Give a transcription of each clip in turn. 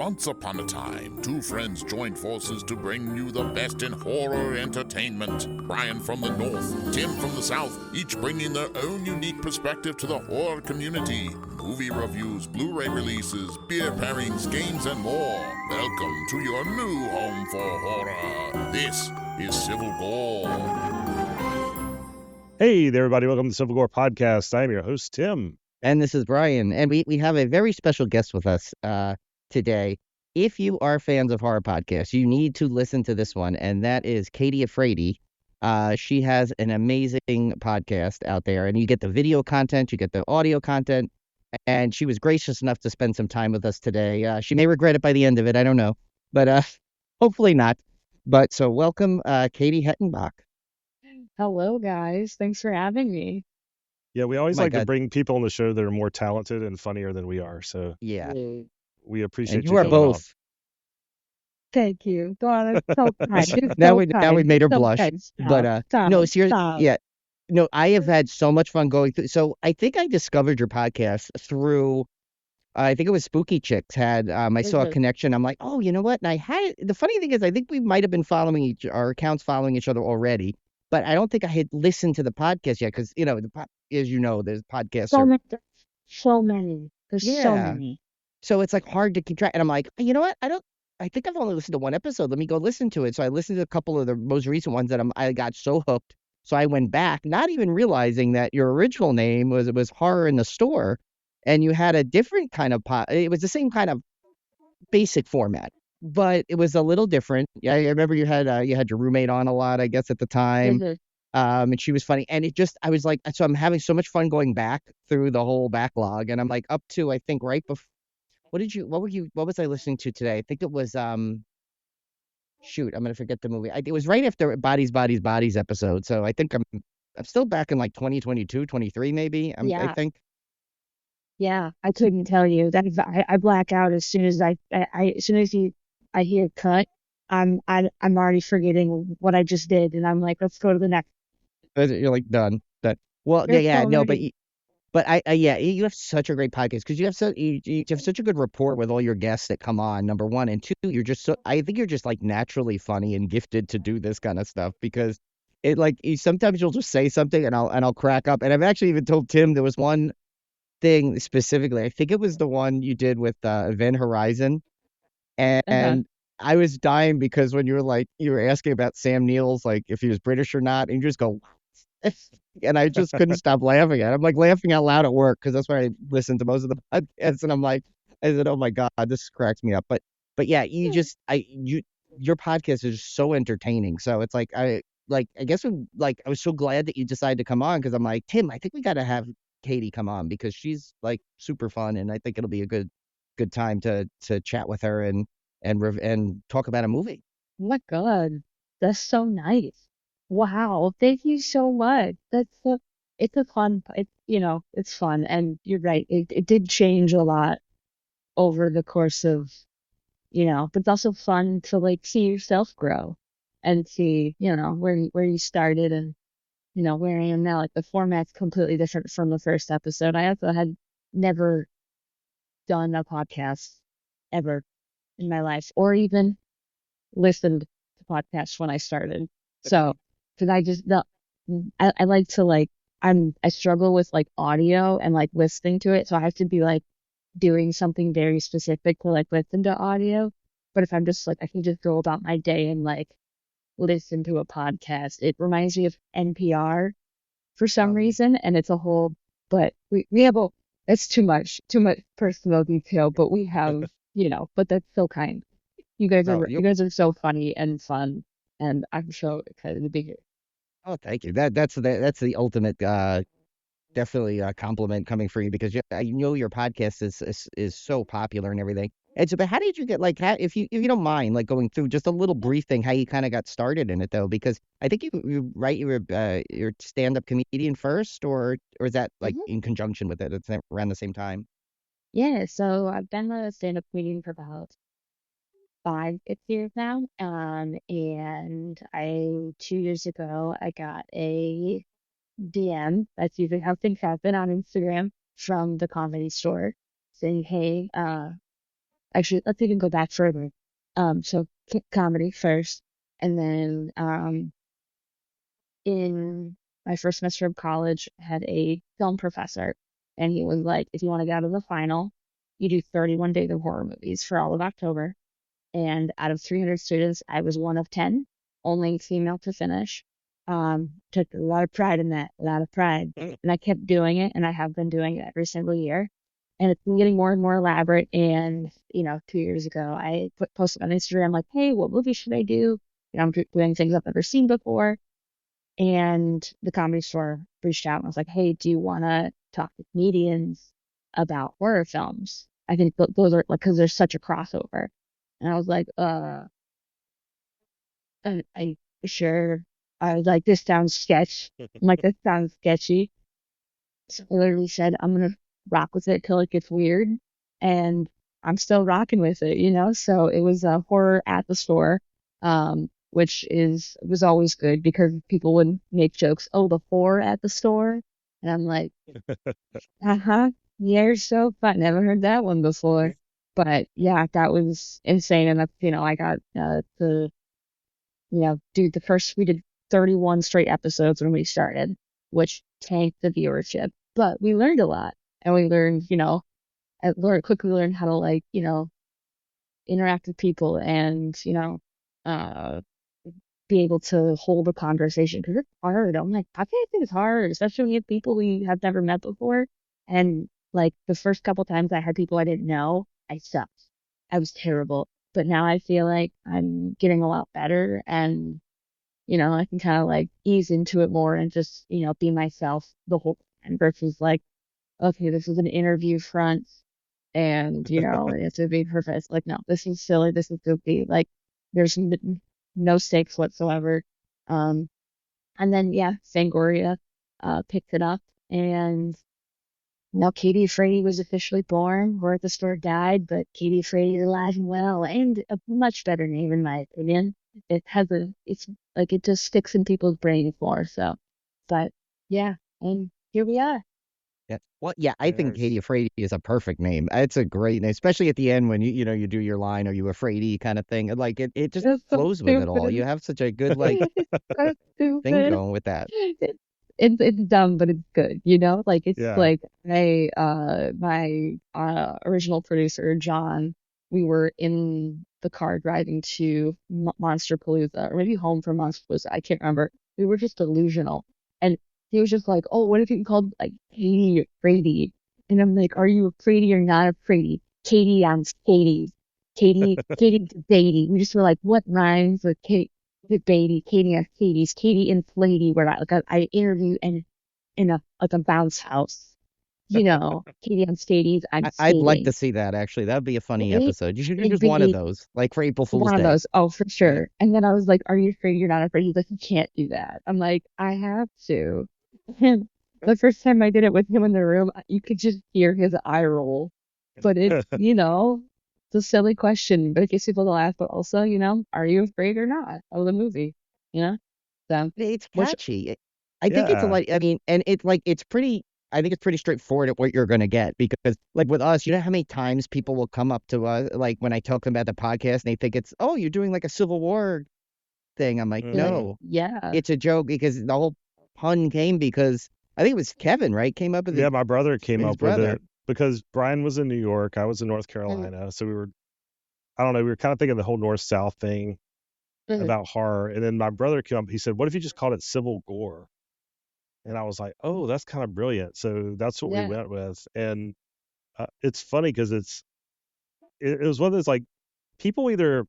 Once upon a time, two friends joined forces to bring you the best in horror entertainment. Brian from the north, Tim from the south, each bringing their own unique perspective to the horror community. Movie reviews, Blu-ray releases, beer pairings, games, and more. Welcome to your new home for horror. This is Civil Gore. Hey there, everybody. Welcome to the Civil Gore Podcast. I'm your host, Tim. And this is Brian. And we have a very special guest with us today. If you are fans of horror podcasts, you need to listen to this one. And that is KATIE AFRAIDY. She has an amazing podcast out there. And you get the video content, you get the audio content. And she was gracious enough to spend some time with us today. She may regret it by the end of it. I don't know. But hopefully not. But so welcome, Katie Hettenbach. Hello, guys. Thanks for having me. Yeah, we always My like to God. bring people on the show that are more talented and funnier than we are. So Yeah. we appreciate And you you are coming on. both. Thank you. God, that's so kind. It's Now so we kind. made her So blush. kind. Stop. But Stop. no, seriously, Stop. yeah. No, I have had so much fun going through. So I think I discovered your podcast through I think it was Spooky Chicks had I saw a Mhm. connection. I'm like, oh, you know what? And I had the funny thing is I think we might have been following our accounts following each other already, but I don't think I had listened to the podcast yet because as you know, there's podcasts So are many. So many. There's so yeah. many. So it's like hard to keep track. And I'm like, you know what? I think I've only listened to one episode. Let me go listen to it. So I listened to a couple of the most recent ones that I got so hooked. So I went back, not even realizing that your original name was Horror in the Store, and you had a different kind of it was the same kind of basic format, but it was a little different. Yeah, I remember you had your roommate on a lot, I guess, at the time. Mhm. And she was funny. And I was like, so I'm having so much fun going back through the whole backlog, and I'm like up to I think right before. What was I listening to today? I think it was shoot, I'm gonna forget the movie. It was right after Bodies, Bodies, Bodies episode. So I think I'm still back in like 2022, 23 maybe. I Yeah. think. Yeah. I couldn't tell you that. I black out as soon as as soon as I hear cut. I'm already forgetting what I just did, and I'm like, let's go to the next. You're like done. Done. Well, You're yeah, so no, ready. but yeah, you have such a great podcast because you have such a good rapport with all your guests that come on. Number one, and two, I think you're just like naturally funny and gifted to do this kind of stuff because it like sometimes you'll just say something and I'll crack up. And I've actually even told Tim there was one thing specifically. I think it was the one you did with Event Horizon, and I was dying because when you were asking about Sam Neill's like if he was British or not, and you just go. And I just couldn't stop laughing at it. I'm like laughing out loud at work because that's where I listen to most of the podcasts. And I said, oh my God, this cracks me up. But yeah, your podcast is so entertaining. So it's like, I guess I was so glad that you decided to come on because I'm like, Tim, I think we got to have Katie come on because she's like super fun. And I think it'll be a good time to chat with her and talk about a movie. Oh my God. That's so nice. Wow. Thank you so much. It's a fun, it's fun. And you're right. It did change a lot over the course of, but it's also fun to like see yourself grow and see, where you started and, where I am now. Like the format's completely different from the first episode. I also had never done a podcast ever in my life or even listened to podcasts when I started. So, because I like to I struggle with like audio and like listening to it. So I have to be like doing something very specific to like listen to audio. But if I'm just like, I can just go about my day and like listen to a podcast. It reminds me of NPR for some reason. And it's a whole, but we have it's too much personal detail, but we have, but that's so kind. You guys are so funny and fun, and I'm so excited to be here. Oh, thank you. That's the ultimate definitely a compliment coming for you because I know your podcast is so popular and everything. And so, but how did you get if you don't mind like going through just a little brief thing how you kind of got started in it though because I think you were you're stand-up comedian first or is that like Mhm. in conjunction with it? It's around the same time. Yeah, so I've been a stand-up comedian for about 5 years now. And 2 years ago I got a DM. That's usually how things happen on Instagram from the Comedy Store saying, hey, actually, let's even go back further. So comedy first, and then in my first semester of college, I had a film professor, and he was like, if you want to get out of the final, you do 31 days of horror movies for all of October. And out of 300 students, I was one of 10, only female to finish. Took a lot of pride in that, a lot of pride. And I kept doing it, and I have been doing it every single year. And it's been getting more and more elaborate. And, 2 years ago, I posted on Instagram, like, hey, what movie should I do? I'm doing things I've never seen before. And the Comedy Store reached out and was like, hey, do you want to talk to comedians about horror films? I think those are like, because there's such a crossover. And I was like, I sure. I was like, this sounds sketch. I'm like, this sounds sketchy. So I literally said, I'm gonna rock with it till it gets weird, and I'm still rocking with it. So it was a horror at the store, which was always good because people would make jokes, oh, the horror at the store, and I'm like, uh-huh, yeah, you're so fun. Never heard that one before. But yeah, that was insane, and that's I got to do we did 31 straight episodes when we started, which tanked the viewership. But we learned a lot. And we learned, quickly learned how to interact with people and, uh, be able to hold a conversation because it's hard. I'm like, podcasting is hard, especially when you have people we have never met before. And like the first couple times I had people I didn't know, I sucked. I was terrible. But now I feel like I'm getting a lot better and I can kind of like ease into it more and just, be myself the whole time versus like, okay, this is an interview front and, it has to be perfect. Like, no, this is silly. This is goofy. Like, there's no stakes whatsoever. Um, and then, yeah, Fangoria picked it up and now Katie Afraidy was officially born. Where at the Store died, but Katie Afraidy is alive and well, and a much better name in my opinion. It's like it just sticks in people's brains more. So, but yeah, and here we are. Yeah. Well, yeah, I think Nice. Katie Afraidy is a perfect name. It's a great name, especially at the end when you do your line, "Are you afraidy?" kind of thing. And like it just It's so flows with it all. You stupid. have such a good like So thing stupid. going with that. It's dumb, but it's good. Like it's Yeah. like my original producer John, we were in the car driving to Monster Palooza or maybe home from Monster Palooza. I can't remember. We were just delusional, and he was just like, "Oh, what if you called like Katie Brady?" And I'm like, "Are you afraidy or not afraidy?" Katie on Katie. Katie Beatty. We just were like, what rhymes with Kate the Beatty, Katie on Katie's, Katie and Flady, where I interview in a bounce house. Katie on Stadies, I'm I'd like to skating. see that actually. That'd be a funny It, episode. You should do it'd just one of be those, like for April Fool's one of Day. those. Oh, for Yeah. sure. And then I was like, are you afraid you're not afraid? He's like, you can't do that. I'm like, I have to. And the first time I did it with him in the room, you could just hear his eye roll. But it's a silly question, but it gets people to laugh. But also, are you afraid or not of the movie? You know? So, It's which, catchy. I think it's a Yeah. like I mean, and it's pretty I think it's pretty straightforward at what you're gonna get because like with us, you know how many times people will come up to us like when I talk to them about the podcast and they think it's oh, you're doing like a Civil War thing. I'm like, you're like, Hmm. no, yeah. it's a joke because the whole pun came because I think it was Kevin, right? Came up with Yeah, my brother came his up with brother. it because Brian was in New York, I was in North Mhm, Carolina, so I don't know, we were kind of thinking the whole North South thing mhm, about horror, and then my brother came up. He said, "What if you just called it Civil Gore?" And I was like, "Oh, that's kind of brilliant." So that's what we yeah. went with, and it's funny because it was one of those like people either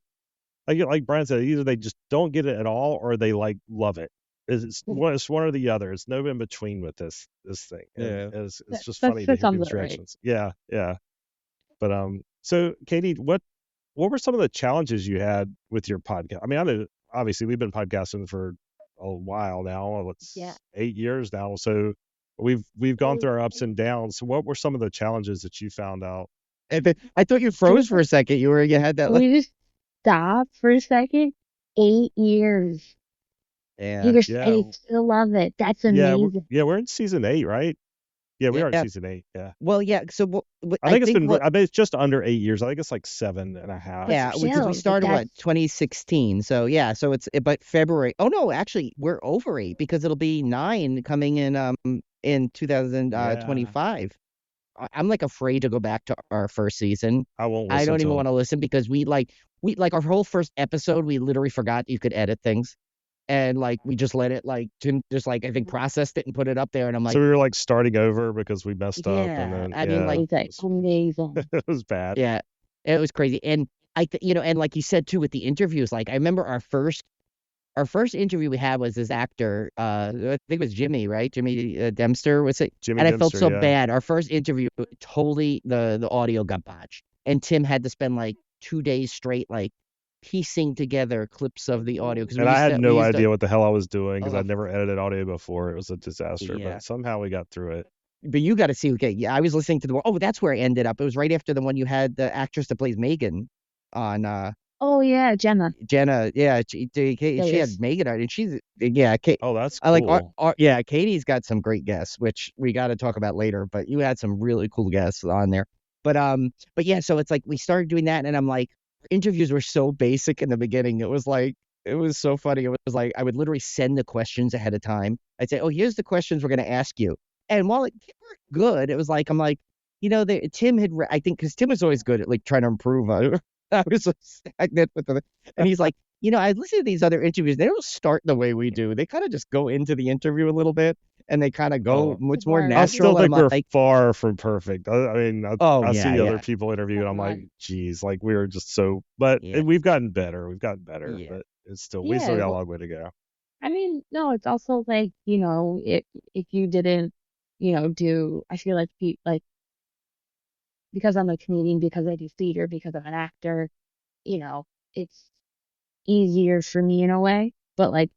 like Brian said, either they just don't get it at all or they like love it. It's one or the other. It's no in between with this thing, and Yeah. it's just funny to That hear sums people's it right. reactions. Yeah, yeah. But so Katie, what were some of the challenges you had with your podcast? I mean, I know obviously we've been podcasting for a while now. Yeah. It's 8 years now, so we've gone through our ups and downs. So what were some of the challenges that you found out? And then, I thought you froze for a second. You had that Can like we just stop for a second? 8 years. yeah. And Yeah, you still love it. That's yeah, amazing. we're in season 8, right? Yeah, we are in Yeah. season 8. Yeah. Well, yeah. So I think it's been, what, I bet it's just under 8 years. I think it's like 7.5. But yeah, because we still, like started that's 2016. So yeah, so but February. Oh no, actually we're over 8 because it'll be 9 coming in Yeah. 2025. I'm like afraid to go back to our first season. I won't I listen don't to even it. want to listen because we like our whole first episode, we literally forgot you could edit things. And like we just let it like Tim just like I think processed it and put it up there and I'm like, So we were like starting over because we messed up, and yeah, then I mean, like, yeah, it's like amazing. it was bad. yeah, it was crazy. And and like you said too with the interviews, like I remember our first interview we had was this actor, I think it was Jimmy, right? Jimmy Dempster was it? Jimmy And I felt Dempster, so yeah. bad. Our first interview, totally the audio got botched, and Tim had to spend like 2 days straight like piecing together clips of the audio because And I had we no used to. idea what the hell I was doing because Uh, I'd never edited audio before. It was a disaster, yeah, but somehow we got through it. but you got to see. Okay, yeah, I was listening to the. Oh, that's where I ended up. It was right after the one you had the actress that plays Megan on Oh yeah, Gemma. Jenna. Yeah, she had Davis. Megan on, and she's yeah. Oh, that's I like cool. yeah, Katie's got some great guests, which we got to talk about later, but you had some really cool guests on there. But yeah, so it's like we started doing that and I'm like interviews were so basic in the beginning. It was so funny. It was like I would literally send the questions ahead of time. I'd say, "Oh, here's the questions we're going to ask you." And while it they were good, it was like I'm like, Tim had I think cuz Tim was always good at like trying to improve. I was so stagnant with the and he's like, I listen to these other interviews. They don't start the way we do. They kind of just go into the interview a little bit, and they kind of go Oh, much more Right. I still natural. And think I'm we're like, far from perfect. I mean, oh I yeah, see other yeah, people interview, and I'm like, Right. geez, like we were just so. But yeah, we've gotten better. We've gotten better, yeah. but we still Yeah. got a Well, long way to go. I mean, no, it's also like, if you didn't, do I feel like because I'm a comedian, because I do theater, because I'm an actor, it's easier for me in a way. But like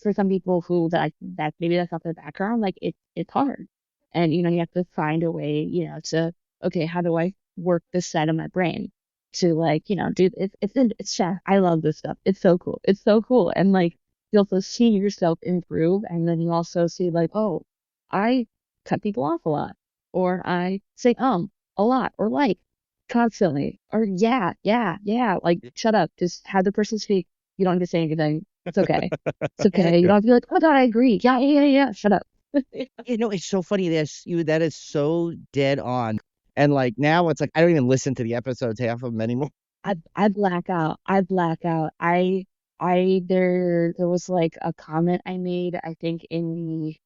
for some people who that maybe that's not their background, like it's hard. And you have to find a way, to okay, how do I work this side of my brain to like, do it's chef. I love this stuff. It's so cool. It's so cool. And like you also see yourself improve and then you also see like, oh, I cut people off a lot. Or I say a lot or like constantly. Or yeah, yeah, yeah. Like shut up. Just have the person speak. You don't need to say anything. It's okay. It's And okay. You don't have to be like, oh my God, I agree. Yeah, yeah, yeah, yeah. Shut up. it's so funny that is so dead on. And like now it's like I don't even listen to the episodes half of them anymore. I black out. I black out. There was like a comment I made, I think in the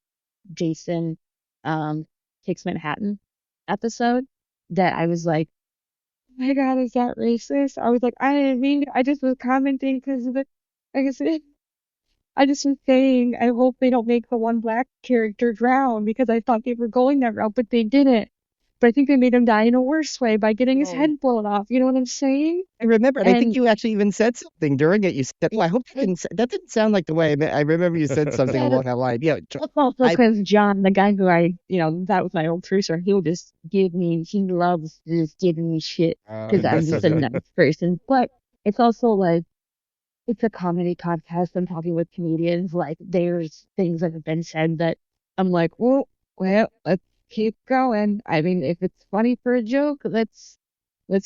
Jason Takes Manhattan episode that I was like, oh my God, is that racist? I was like, I didn't mean, I just was commenting because of the, like I said, I just was saying, I hope they don't make the one black character drown because I thought they were going that route, but they didn't. But I think they made him die in a worse way by getting his Oh, head blown off. You know what I'm saying? I remember, and I think And you actually even said something during it. You said, "Oh, I hope that didn't sound like the way I remember you said something said along that line." Yeah, it's also I because John, the guy who that was my old producer, he would just he loves just giving me shit because I'm that's so just a good. nice person. But it's also like, it's a comedy podcast. I'm talking with comedians. Like, there's things that have been said that I'm like, well, let's keep going. I mean, if it's funny for a joke, let's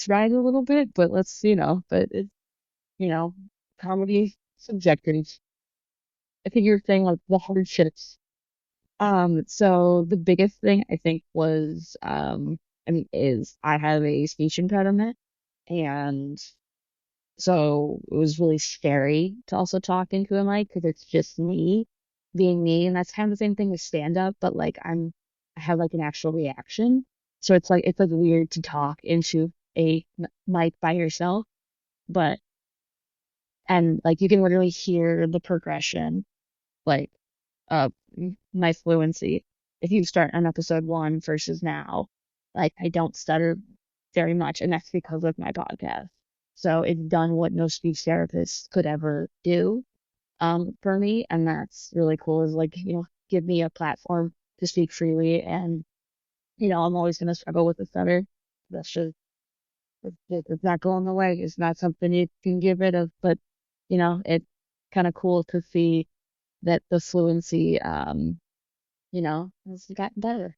ride a little bit, but but it's, you know, comedy subjective. I think you're saying like the hardships. So the biggest thing I think was, is I have a speech impediment, and so it was really scary to also talk into a mic because it's just me being me, and that's kind of the same thing with stand up, but like I have like an actual reaction. So it's like weird to talk into a mic by yourself, but and like you can literally hear the progression, like uh my fluency. If you start on episode 1 versus now, like I don't stutter very much, and that's because of my podcast. So it's done what no speech therapist could ever do for me, and that's really cool. Is like, give me a platform to speak freely, and I'm always gonna struggle with the stutter. That's just it's not going away. It's not something you can get rid of, but it's kind of cool to see that the fluency has gotten better.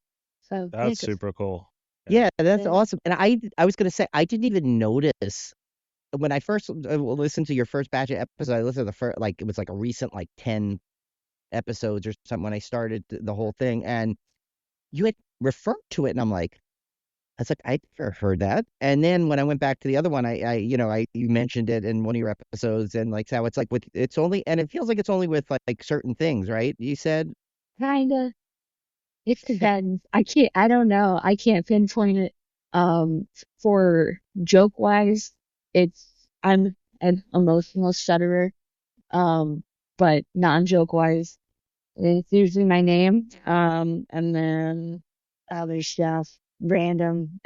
So yeah, That's 'cause super cool. Yeah, that's yeah. awesome. And I was gonna say I didn't even notice when I first listened to your first batch of episodes. I listened to the first like it was like a recent like 10 episodes or something when I started the whole thing, and you had referred to it, and I'm like, I was like, I never heard that. And then when I went back to the other one, you mentioned it in one of your episodes, and like how it's like with it's only, and it feels like it's only with like certain things, right? You said, Kinda. It depends. I don't know. I can't pinpoint it. For joke wise, I'm an emotional stutterer. Um, but non-joke wise, it's usually my name. And then other stuff, random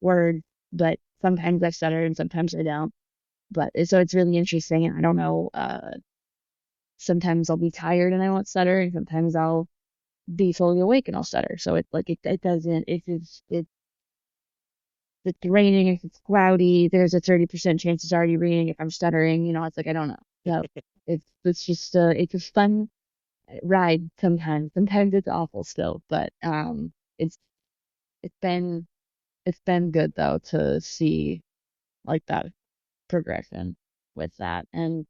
word, but sometimes I stutter and sometimes I don't. But so it's really interesting. And I don't know. Sometimes I'll be tired and I won't stutter, and sometimes I'll be fully awake and I'll stutter. So it doesn't if it's raining, if it's cloudy, there's a 30% chance it's already raining. If I'm stuttering, it's like I don't know. So it's just it's a fun ride sometimes. Sometimes it's awful still, but it's it's been it's been good though to see like that progression with that. And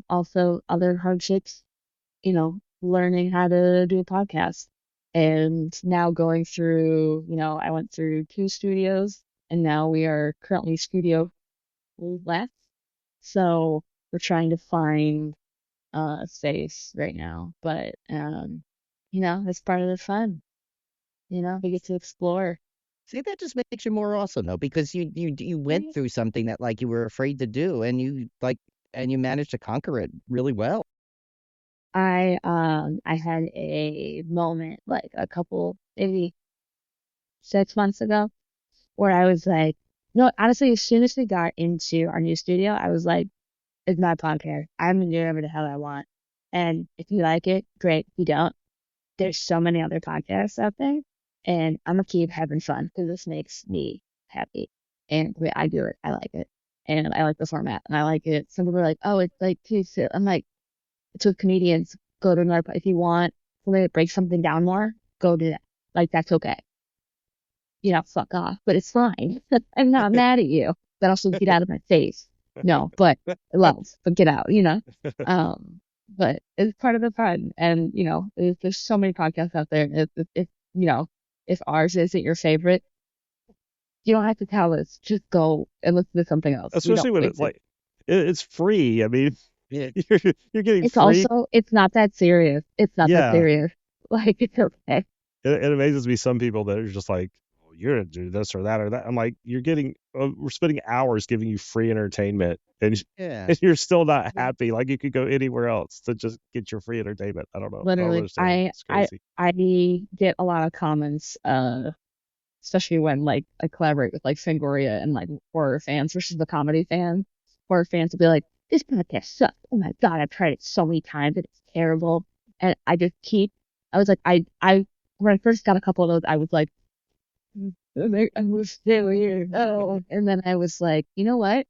also other hardships, learning how to do a podcast and now going through, I went through 2 studios and now we are currently studio less. So we're trying to find space right now. But that's part of the fun. We get to explore. see, that just makes you more awesome though, because you went Right. through something that like you were afraid to do, and you managed to conquer it really well. I had a moment like a couple maybe 6 months ago where I was like, no, honestly, as soon as we got into our new studio, I was like, it's my podcast. I'm gonna do whatever the hell I want. And if you like it, great. If you don't, there's so many other podcasts out there. And I'm gonna keep having fun because this makes me happy. And the way I do it, I like it. And I like the format and I like it. Some people are like, oh, it's like too silly. I'm like, it's with comedians. Go to another, if you want somebody to break something down more, go do that. Like, that's okay. Fuck off, but it's fine. I'm not mad at you, but also get out of my face. No, but love, but get out. But it's part of the fun. And, there's so many podcasts out there. If ours isn't your favorite, you don't have to tell us. Just go and listen to something else. We Especially don't when wait it's like it's free. I mean, Yeah. you're getting It's free. also, it's not that serious. It's not that Yeah, serious. Like, it's okay. it amazes me some people that are just like, oh, you're gonna do this or that or that. I'm like, we're spending hours giving you free entertainment, and Yeah. and you're still not happy. Like you could go anywhere else to just get your free entertainment. I don't know. I don't Literally, understand. It's crazy. I get a lot of comments, especially when like I collaborate with like Fangoria and like horror fans versus the comedy fans. Horror fans will be like, "This podcast sucks. Oh my god, I've tried it so many times and it's terrible." And I was like, I when I first got a couple of those, I was like, I was still here. Oh, and then I was like, you know what?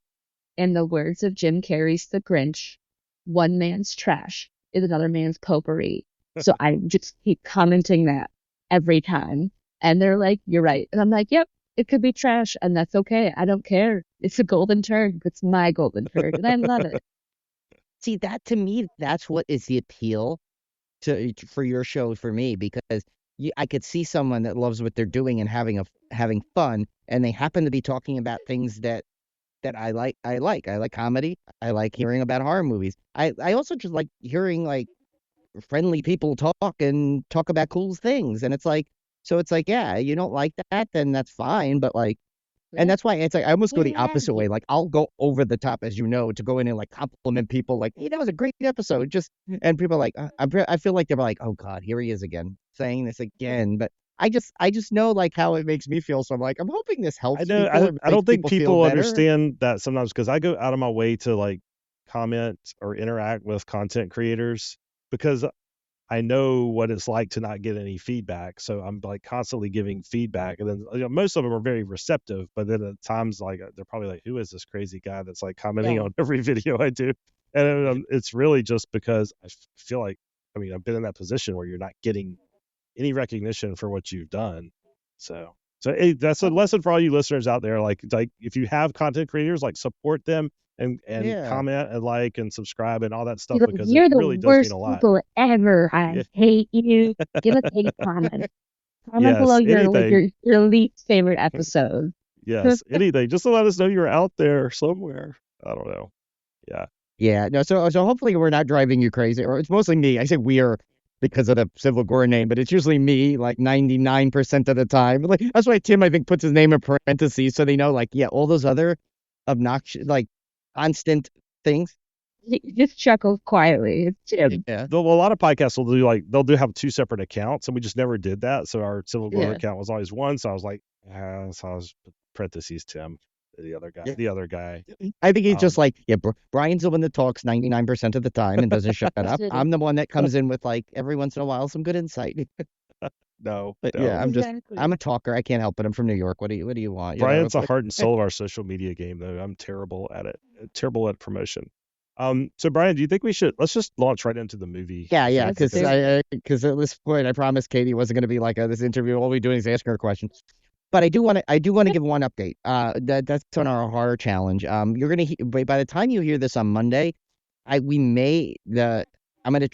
In the words of Jim Carrey's The Grinch, one man's trash is another man's potpourri. So I just keep commenting that every time. And they're like, you're right. And I'm like, yep, it could be trash. And that's okay. I don't care. It's a golden turd. It's my golden turd. And I love it. See, that to me, that's what is the appeal for your show for me, because I could see someone that loves what they're doing and having fun, and they happen to be talking about things that I like. I like comedy. I like hearing about horror movies. I also just like hearing like friendly people talk about cool things, and it's like, yeah, you don't like that, then that's fine, but like. And Yeah. that's why it's like I almost go Can't the have opposite you. way. Like I'll go over the top, as you know, to go in and like compliment people. Like, hey, that was a great episode. Just and people are like, I feel like they're like, oh God, here he is again, saying this again. But I just know like how it makes me feel. So I'm like, I'm hoping this I helps know. people or I makes don't think people feel people better. understand that sometimes because I go out of my way to like comment or interact with content creators because I know what it's like to not get any feedback. So I'm like constantly giving feedback. And then most of them are very receptive, but then at times like they're probably like, who is this crazy guy that's like commenting Yeah. on every video I do? And it's really just because I feel like, I mean, I've been in that position where you're not getting any recognition for what you've done. So hey, that's a lesson for all you listeners out there. Like if you have content creators, like support them and Yeah. comment and like and subscribe and all that stuff You're, because you're it the really does mean worst a lot. people ever. Yeah. I hate you. Give us a comment. Comment below Yes, your like anything. your least favorite episode. Yes, anything. Just to let us know you're out there somewhere. I don't know. Yeah. Yeah. No. So hopefully we're not driving you crazy, or it's mostly me. I say we're because of the Civil War name, but it's usually me like 99% of the time. Like that's why Tim I think puts his name in parentheses so they know like yeah all those other obnoxious like constant things. Just chuckle quietly. It's Jim. Yeah. A lot of podcasts will do they'll have two separate accounts, and we just never did that. So our Civil War Yeah. account was always one. So I was like, so I was parentheses Tim, the other guy. Yeah. The other guy. I think he's just like, yeah, Brian's the one that talks 99% of the time and doesn't shut up. I'm the one that comes in with like every once in a while some good insight. No, But no. yeah, Exactly. I'm a talker. I can't help it. I'm from New York. What do you want? You know? Brian's the heart and soul of our social media game, though. I'm terrible at it. Terrible at promotion. So Brian, do you think let's just launch right into the movie? Yeah, Let's because do it. because at this point I promised Katie wasn't going to be like this interview. All we doing is asking her questions. But I do want to give one update. That's on our horror challenge. You're gonna by the time you hear this on Monday,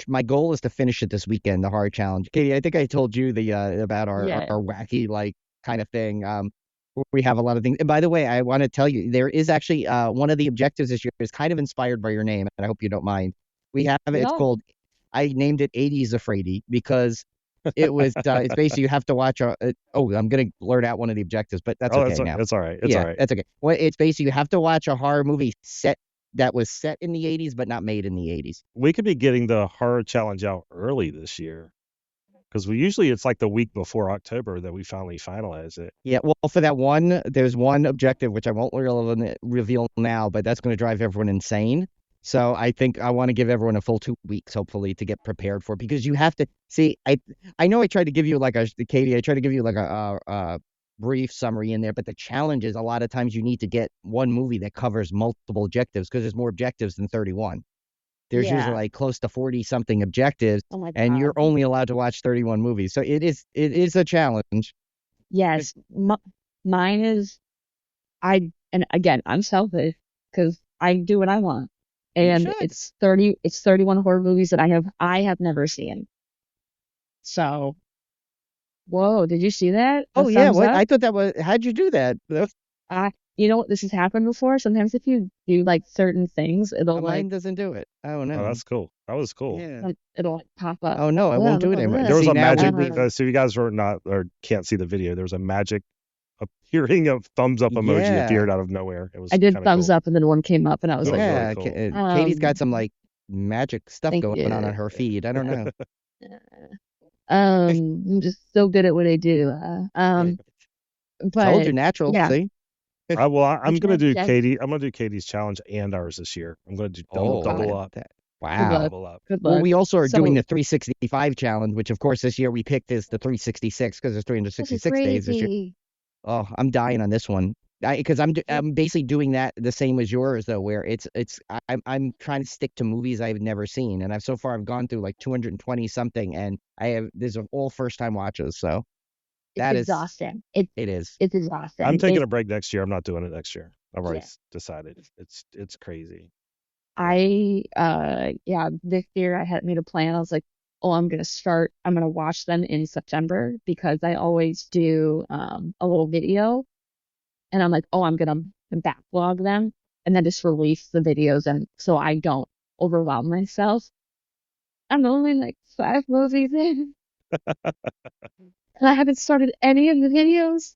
my goal is to finish it this weekend. The horror challenge, Katie. I think I told you about our Yeah. our wacky like kind of thing. We have a lot of things. And by the way, I want to tell you there is actually one of the objectives this year is kind of inspired by your name, and I hope you don't mind. We have it. It's No. called. I named it 80s Afraidy because it was it's basically you have to watch I'm gonna blurt out one of the objectives, but that's okay now. That's all right. It's all right. That's okay. Well, it's basically you have to watch a horror movie that was set in the 80s but not made in the 80s. We could be getting the horror challenge out early this year because it's like the week before October that we finally finalize it. Yeah, well, for that one, there's one objective which I won't reveal now, but that's going to drive everyone insane. So I think I want to give everyone a full 2 weeks, hopefully, to get prepared for it because you have to see. I know I tried to give you Katie. I tried to give you like a brief summary in there, but the challenge is a lot of times you need to get one movie that covers multiple objectives because there's more objectives than 31. There's Yeah. usually like close to 40 something objectives, Oh my and you're God. only allowed to watch 31 movies. So it is a challenge. Yes. Mine is and again, I'm selfish because I do what I want. And should. it's 31 horror movies that I have never seen. So, whoa, did you see that? Oh The yeah, thumbs what up? I thought that was. How'd you do that? You know what? This has happened before. Sometimes if you do like certain things, it'll Mine like doesn't do it. I don't know. Oh, that's cool. That was cool. Yeah. it'll like pop up. Oh no, I won't do it anymore. There was See, a now magic. we- So if you guys are not or can't see the video, there was a magic appearing of thumbs up emoji Yeah. appeared out of nowhere. It was. I did kinda thumbs cool. up and then one came up and I was That was like, really Yeah, cool. Katie's got some like magic stuff Thank going on you. her feed. I don't know. I'm just so good at what I do. Told But you natural. yeah. See? I'm gonna do Jack- Katie. I'm gonna do Katie's challenge and ours this year. I'm gonna do double up. Wow. luck. Double up. Good luck. Well, we also are doing So- the 365 challenge, which of course this year we picked is the 366 because there's 366 days this year. crazy. Oh, I'm dying on this one. Because I'm basically doing that the same as yours though, where I'm trying to stick to movies I've never seen, and I've gone through like 220 something, and these are all first time watches, so that It's is exhausting. it is. It's exhausting. I'm taking a break next year. I'm not doing it next year. I've already Yeah. decided. It's crazy. This year I had made a plan. I was like, oh, I'm gonna watch them in September because I always do a little video, and I'm like, oh, I'm gonna backlog them and then just release the videos, and so I don't overwhelm myself. I'm only like 5 movies in, and I haven't started any of the videos.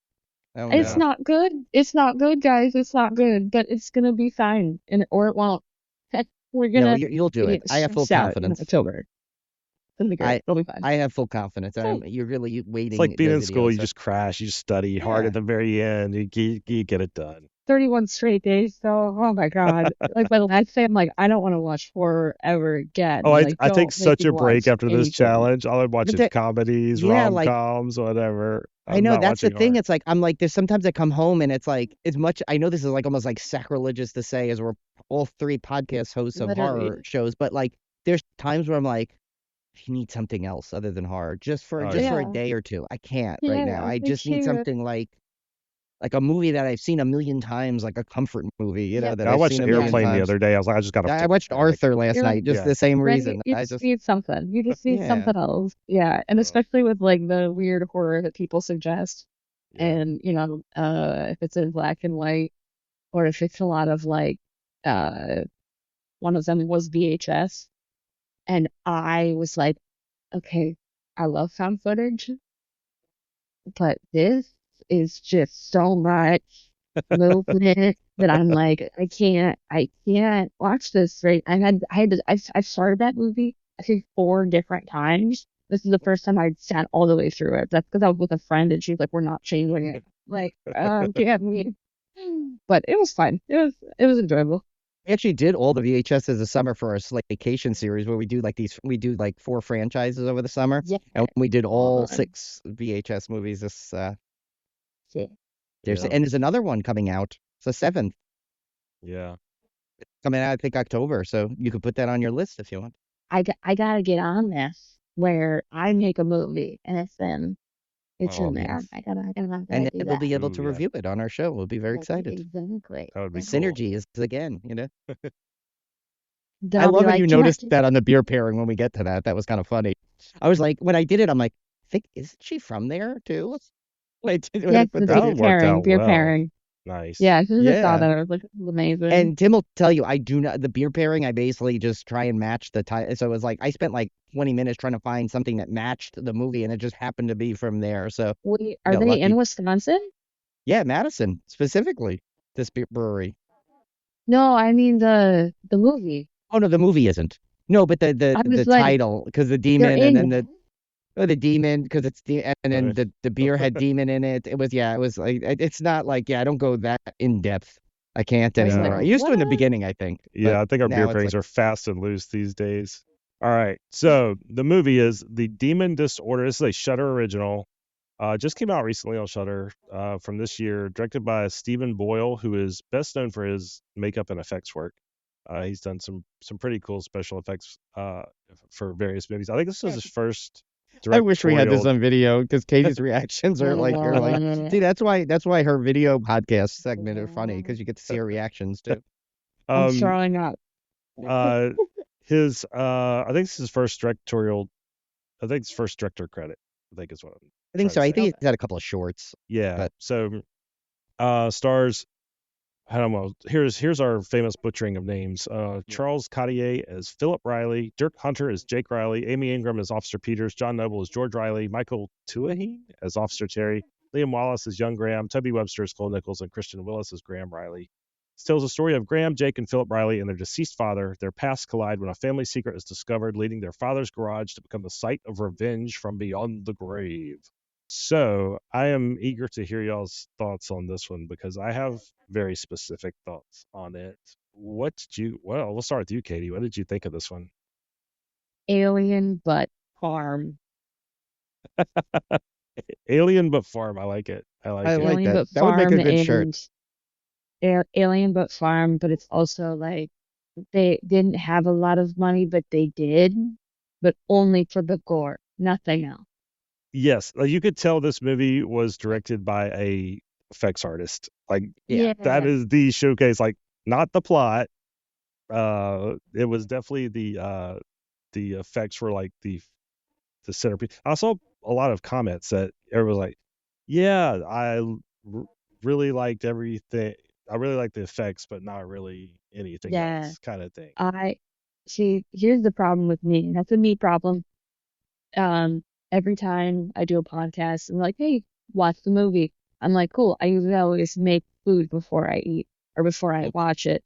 Oh, It's no. not good. It's not good, guys. It's not good, but it's gonna be fine, or it won't. We're No, gonna you'll do it. I have full stress out in confidence. October. It's gonna be great. It'll be fine. I have full confidence. So- You're really waiting. It's like being the in school. videos, You so- just crash. You just study hard Yeah. at the very end. You get it done. 31 straight days, so oh my god. Like by the last day, I'm like, I don't want to watch horror ever again. Oh, Like, I don't take make such me a break watch after this anything. challenge. I'll watch that- comedies, yeah, like- rom-coms, whatever. I I'm know not that's the watching thing. horror. It's like I'm like there's sometimes I come home and it's like as much. I know this is like almost like sacrilegious to say as we're all 3 podcast hosts of Literally. horror shows, but like there's times where I'm like, I need something else other than horror, just for Oh, just yeah. for a Yeah. day or two. I can't right now. Yeah, I me just need too. something like a movie that I've seen a million times, like a comfort movie, Yep. that I I've watched seen a million Airplane the times. other day. I was like, I just got to I take watched a break. Arthur last You're night, just Yeah. the same ready. reason. You I just just need something. You just need yeah. something else. Yeah, and Uh, especially with like the weird horror that people suggest, yeah. and if it's in black and white, or if it's a lot of like, uh, one of them was VHS, and I was like, okay, I love found footage, but this is just so much movement that I'm like, I can't watch this right. I've started that movie, I think 4 different times. This is the first time I sat all the way through it. That's because I was with a friend and she's like, we're not changing it. Like, can't me. But it was fun. It was enjoyable. We actually did all the VHSs this summer for our Slaycation series, where we do like 4 franchises over the summer, Yeah. and we did all Fun. 6 VHS movies. Yeah. Yeah. And there's another one coming out. It's the 7th Yeah. coming out, I think October. So you could put that on your list if you want. I gotta get on this where I make a movie and it's Oh, in there. yes. I gotta And do then we'll that. be able to Ooh, yeah. review it on our show. We'll be very excited. Exactly. That would be And cool. Synergy is again. then I I'll be love that like, you "Can I noticed do-" that on the beer pairing when we get to that. That was kind of funny. I was like, when I did it, I'm like, isn't she from there too? When I did when Yeah, I 'cause put it's that That beer one worked pairing, out beer well. pairing. Nice. Yeah, as soon as I saw Yeah. that, I was like, "This is amazing." And Tim will tell you, I do not, the beer pairing, I basically just try and match the title. So it was like, I spent like 20 minutes trying to find something that matched the movie, and it just happened to be from there. So Wait, I are got they in lucky. Wisconsin? Yeah, Madison, specifically, this brewery. No, I mean the movie. Oh, no, the movie isn't. No, but I the was like, title, because the they're demon, and in. then the demon, because and then Nice. the beer had demon in it. It was like, it's not like, I don't go that in depth. I can't I was like, anymore. I Yeah. used to in the what? beginning, I think. Yeah, But I think our beer now it's pairings like, are fast and loose these days. All right. So the movie is The Demon Disorder. This is a Shudder original. Just came out recently on Shudder from this year, directed by Stephen Boyle, who is best known for his makeup and effects work. He's done some pretty cool special effects for various movies. I think this is his first I wish we had this directorial. on video, because Katie's reactions are like, you're like, see, that's why her video podcast segment are funny, because you get to see her reactions too. I'm Um, throwing up. uh, I think this is his first directorial. I think it's first director credit. I think is what I'm I think trying so. to I say. think he's had a couple of shorts. Yeah. But So stars. I don't know. Here's our famous butchering of names. Charles Cartier as Philip Riley, Dirk Hunter as Jake Riley, Amy Ingram as Officer Peters, John Noble as George Riley, Michael Tuahine as Officer Terry, Liam Wallace as Young Graham, Toby Webster as Cole Nichols, and Christian Willis as Graham Riley. This tells the story of Graham, Jake, and Philip Riley and their deceased father. Their paths collide when a family secret is discovered, leading their father's garage to become the site of revenge from beyond the grave. So I am eager to hear y'all's thoughts on this one, because I have very specific thoughts on it. Well, we'll start with you, Katie. What did you think of this one? Alien but farm. Alien but farm. I like it. I like I it. like Alien that. but That would make farm a good shirt. and alien but farm, but it's also like they didn't have a lot of money, but they did, but only for the gore, nothing else. Yes, you could tell this movie was directed by a effects artist. Like Yeah. that is the showcase. Like not the plot. It was definitely the effects were like the centerpiece. I saw a lot of comments that everyone was like, "Yeah, really liked everything. I really liked the effects, but not really anything Yeah. else," kind of thing. I see. Here's the problem with me. That's a me problem. Every time I do a podcast, I'm like, "Hey, watch the movie." I'm like, "Cool." I usually always make food before I eat or before I watch it.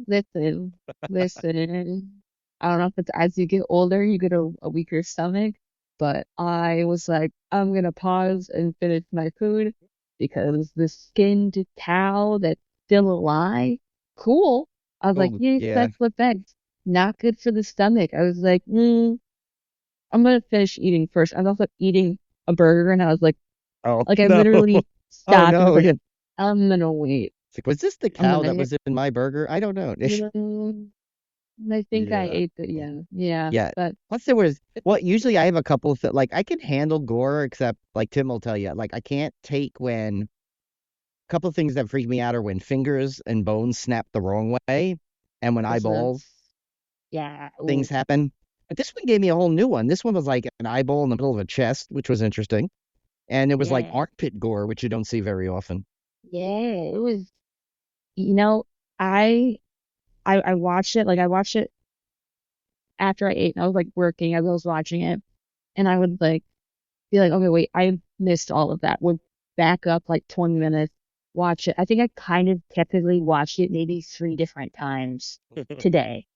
Listen, listen. I don't know if it's as you get older, you get a weaker stomach, but I was like, I'm gonna pause and finish my food because the skinned cow that's still alive, cool. I was like, Oh, yay, yeah. special effects. Not good for the stomach. I was like, I'm gonna finish eating first. I was also eating a burger and I was like Oh I no! literally Oh, stopped and no. was like, Yeah. I'm gonna wait. It's like, was this the I'm cow gonna that was in my burger? I don't know. hit. I think I Yeah. ate the yeah, Yeah. but Plus there was well, usually I have a couple of like I can handle gore, except like Tim will tell you, like I can't take when a couple of things that freak me out are when fingers and bones snap the wrong way, and when this one, eyeballs yeah, things ooh, happen. But this one gave me a whole new one. This one was like an eyeball in the middle of a chest, which was interesting, and it was like yeah, armpit gore, which you don't see very often. yeah. It was, you know, I I watched it, like I watched it after I ate, and I was like working as I was watching it, and I would like be like, okay, wait, I missed all of that. Would back up like 20 minutes, watch it. I think I kind of technically watched it maybe 3 different times today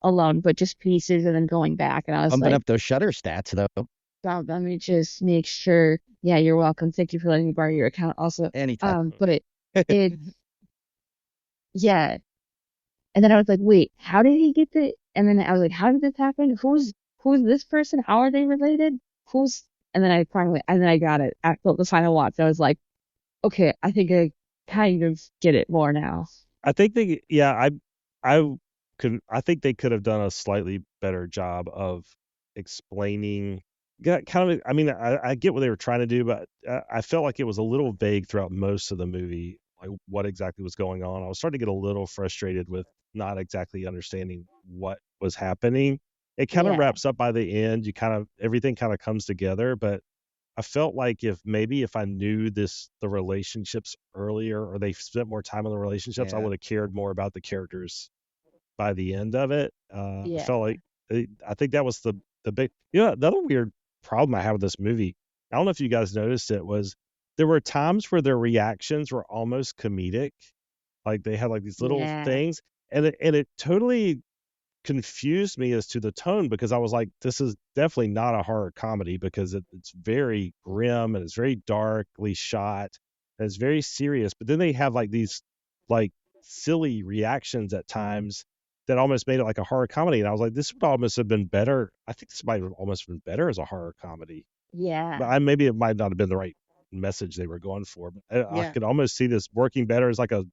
alone, but just pieces and then going back. And I was Bumping like, up those shutter stats though. "Stop, let me just make sure. Yeah, you're welcome. Thank you for letting me borrow your account also. Anytime. But it, yeah. And then I was like, wait, how did he get the, and then I was like, how did this happen? Who's this person? How are they related? Who's, and then I finally, and then I got it after the final watch. I was like, okay, I think I kind of get it more now. I think I I think they could have done a slightly better job of explaining. Yeah, kind of. I mean, I get what they were trying to do, but I felt like it was a little vague throughout most of the movie, like what exactly was going on. I was starting to get a little frustrated with not exactly understanding what was happening. It kind of Yeah, wraps up by the end. You kind of everything kind of comes together, but I felt like if I knew the relationships earlier, or they spent more time on the relationships, I Yeah. would have cared more about the characters by the end of it. I yeah, felt like I think that was the big. The other weird problem I have with this movie, I don't know if you guys noticed it, was there were times where their reactions were almost comedic, like they had like these little yeah, things, and it totally confused me as to the tone, because I was like, this is definitely not a horror comedy, because it's very grim and it's very darkly shot and it's very serious. But then they have like these like silly reactions at times that almost made it like a horror comedy. And I was like, this would almost have been better. I think this might have almost been better as a horror comedy. But yeah, maybe it might not have been the right message they were going for. But I Yeah. could almost see this working better as like a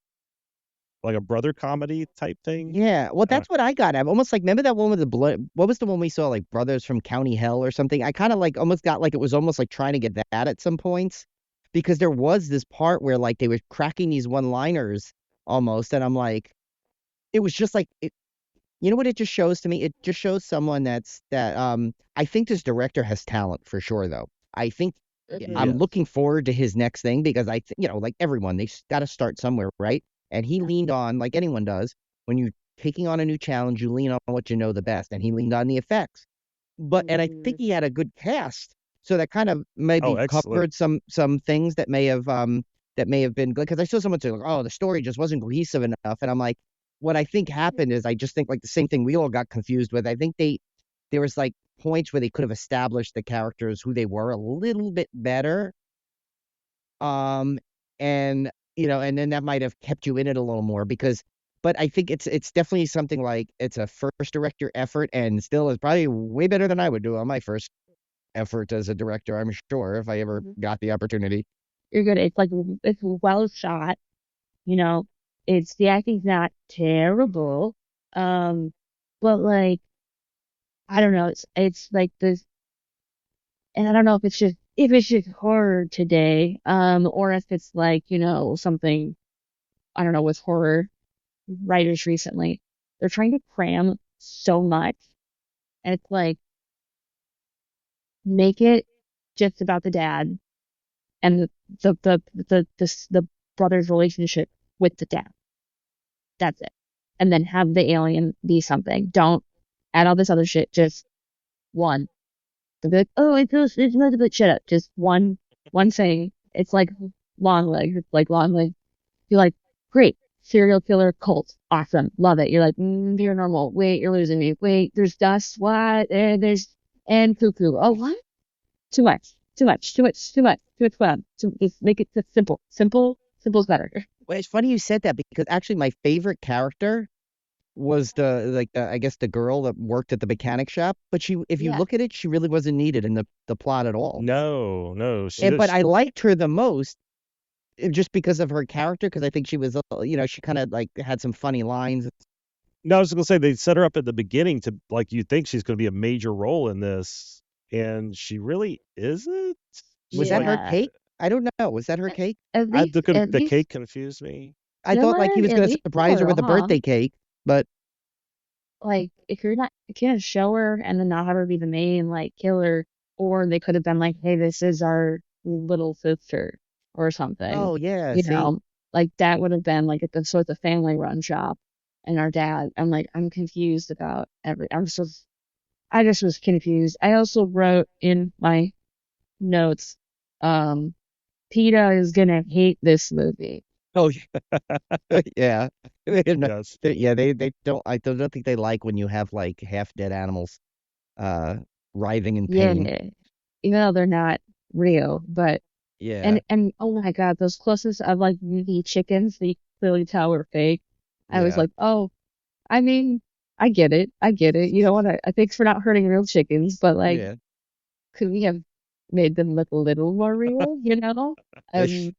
brother comedy type thing. Yeah, well, Uh, that's what I got. I'm almost like, remember that one with the blood? What was the one we saw, like Brothers from County Hell or something? I kind of like almost got like it was almost like trying to get that at some points, because there was this part where like they were cracking these one-liners almost, and I'm like, it was just like it. You know what it just shows to me? It just shows someone that. I think this director has talent for sure, though. I think I'm yeah. looking forward to his next thing, because like everyone, they got to start somewhere, right? And he leaned on, like anyone does, when you're taking on a new challenge, you lean on what you know the best, and he leaned on the effects. And I think mhm, he had a good cast, so that kind of Oh, maybe excellent. covered some things that may have been good. Because I saw someone say, like, "Oh, the story just wasn't cohesive enough," and I'm like, what I think happened is I just think like the same thing we all got confused with. I think there was like points where they could have established the characters who they were a little bit better, um, and and then that might have kept you in it a little more, because. But I think it's definitely something like it's a first director effort, and still is probably way better than I would do on my first effort as a director, I'm sure, if I ever mhm. got the opportunity. You're good. It's like it's well shot. You know, it's the acting's not terrible. Um, but like I don't know, it's like this, and I don't know if it's just horror today, or if it's like, something I don't know with horror writers recently. They're trying to cram so much, and it's like make it just about the dad and the brother's relationship with the dad. That's it. And then have the alien be something. Don't add all this other shit. Just one. They'll be like, oh, it's not a bit shut up. Just one thing. It's like long legs. It's like long legs. You're like, great. Serial killer cult. Awesome. Love it. You're like, you're normal. Wait, you're losing me. Wait, there's dust. What? And cuckoo. Oh, what? Too much. Too much. Too much. Too much. Too much fun. Just make it just simple. Simple's better. Well, it's funny you said that, because actually my favorite character was the I guess the girl that worked at the mechanic shop. But if you Yeah. look at it, she really wasn't needed in the plot at all. No, no, she But just I liked her the most, just because of her character, because I think she was, she kind of like had some funny lines. No, I was gonna say they set her up at the beginning to like you think she's gonna be a major role in this, and she really isn't. Was She's that like her Yeah. cake? I don't know. Was that her cake? At I least, at the least, cake confused me. I you know thought like he what? was At gonna least surprise her you're with a wrong. birthday cake, but Like, if you're not, you can't show her and then not have her be the main like killer, or they could have been like, hey, this is our little sister or something, oh yeah, you see, know, like that would have been like the sort of family run shop. And our dad, I'm like, I'm confused about I just was confused. I also wrote in my notes, um, PETA is gonna hate this movie. oh yeah, Yes. yeah, they don't. I don't think they like when you have like half dead animals, uh, writhing in Yeah, pain. even though they're not real, but Yeah, and oh my God, those closest of like movie chickens that you clearly tell were fake. I was yeah, like, oh, I mean, I get it, I get it. You know what? I thanks for not hurting real chickens, but like, yeah. could we have made them look a little more real? You know? Um,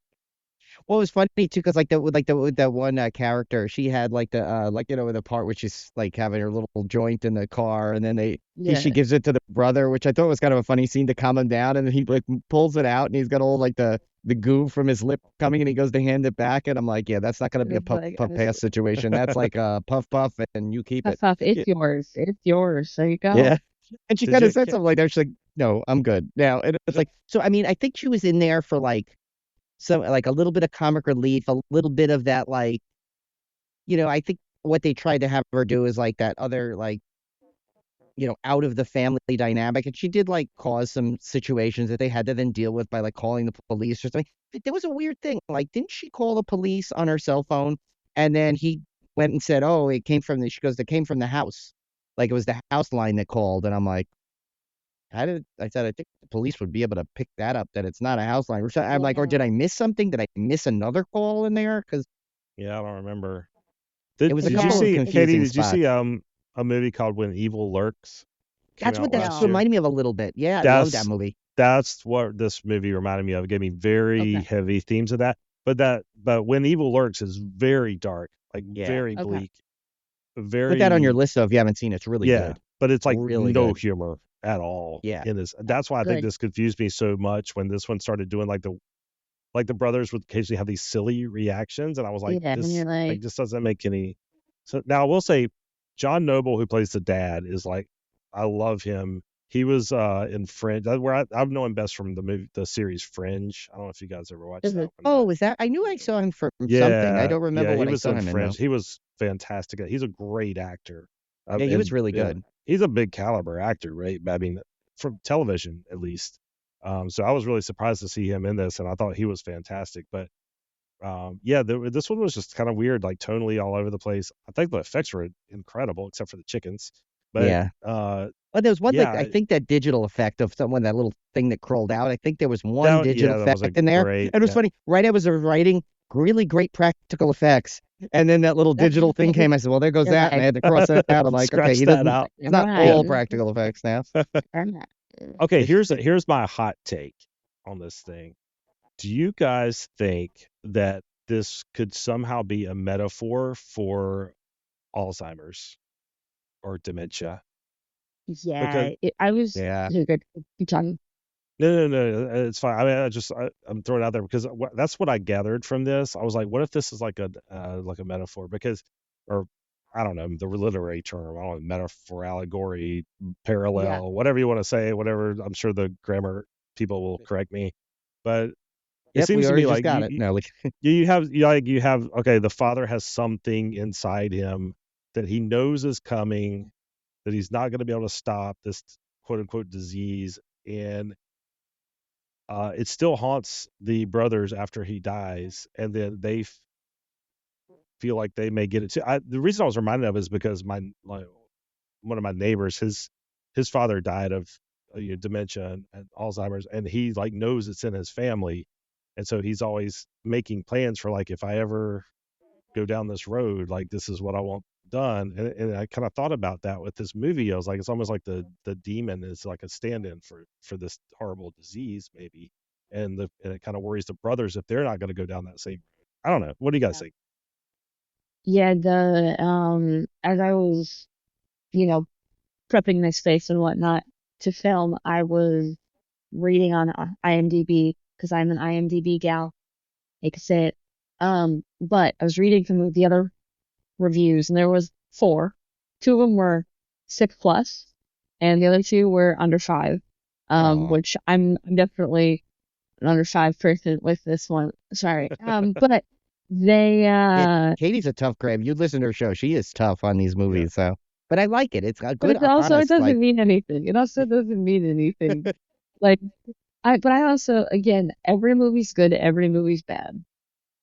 Well, it was funny too, because with that one character, she had like the like the part where she's like having her little joint in the car, and then she yeah, gives it to the brother, which I thought was kind of a funny scene to calm him down, and then he like pulls it out, and he's got all like the goo from his lip coming, and he goes to hand it back, and I'm like, yeah, that's not gonna it be a was puff like, I puff was pass situation. That's like puff puff, and you keep puff it. puff, Yeah, it's yours, it's yours. There you go. yeah. And she Did kind of you? said something like that. She's like, no, I'm good now, and it's like, so I mean, I think she was in there for like some like a little bit of comic relief, a little bit of that like I think what they tried to have her do is like that other like, out of the family dynamic. And she did like cause some situations that they had to then deal with by like calling the police or something. But there was a weird thing. Like, didn't she call the police on her cell phone? And then he went and said, oh, it came from she goes, it came from the house. Like it was the house line that called. And I'm like, I said, I think the police would be able to pick that up, that it's not a house line. I'm like, or did Yeah. I miss something? Did I miss another call in there? Because Yeah, I don't remember. it was a Did you couple of see, It's Katie? confusing Did you see spots. A movie called When Evil Lurks came That's out what that's last no. year? reminding me of a little bit. Yeah, I love that That's movie. that's what this movie reminded me of. It gave me very Okay. heavy themes of that. But When Evil Lurks is very dark, like Yeah. very Okay. bleak, Put that on your very list though if you haven't seen it. It's really yeah. good. But it's like Really no good. humor at all Yeah. in this. That's why I think Good. this confused me so much when this one started doing like the brothers would occasionally have these silly reactions, and I was like, Yeah. And you're like, this doesn't make any. So now I will say, John Noble, who plays the dad, is like, I love him. He was in Fringe, where I've known him best from the series Fringe. I don't know if you guys ever watched is that it one, but Oh, is that? I knew I saw him from something. I yeah, don't remember yeah, he what I was saw in him in Fringe. though. He was fantastic. He's a great actor, Yeah, he was and really yeah, good. he's a big caliber actor, right? I mean, from television at least. So I was really surprised to see him in this, and I thought he was fantastic. But yeah, this one was just kind of weird, like tonally all over the place. I think the effects were incredible, except for the chickens. But Yeah. Well, there was one like I yeah, think that digital effect of someone that little thing that crawled out. I think there was one digital that was a effect in there, great, and it was funny. Right as I was writing, really great practical effects, and then that little digital thing came. I said, "Well, there goes you're that," and I like, had to cross it out. I'm like, "Okay, scratch he that doesn't. out. It's never not all mind. practical effects now." I'm not. Okay, here's my hot take on this thing. Do you guys think that this could somehow be a metaphor for Alzheimer's or dementia? Because Yeah. I was Yeah. you're good. Keep talking. no, it's fine. I mean, I'm throwing it out there because that's what I gathered from this. I was like, what if this is like a metaphor? Because, or I don't know the literary term. I don't know, metaphor, allegory, Yeah. parallel, whatever you want to say. Whatever. I'm sure the grammar people will correct me, but it Yep. We seems to already me just like got it. No. you have okay. The father has something inside him that he knows is coming, that he's not going to be able to stop this quote unquote disease, and it still haunts the brothers after he dies, and then they feel like they may get it too. The reason I was reminded of is because one of my neighbors, his father died of dementia and Alzheimer's, and he like knows it's in his family, and so he's always making plans for like if I ever go down this road, like this is what I want done. And I kind of thought about that with this movie. I was like, it's almost like the demon is like a stand-in for this horrible disease, maybe. And it kind of worries the brothers if they're not going to go down that same. I don't know. What do you guys Yeah. think? Yeah, as I was, you know, prepping my space and whatnot to film, I was reading on IMDb because I'm an IMDb gal. I could say it. But I was reading some of the other reviews, and there was four. Two of them were 6+, and the other two were under 5. Aw. Which I'm definitely an under 5 person with this one. Sorry. But they Yeah, Katie's a tough crab. You listen to her show. She is tough on these Yeah. movies, so. But I like it. It's a but good, it's also, it honest, like. doesn't mean anything. It also doesn't mean anything. Like but I also, again, every movie's good, every movie's bad.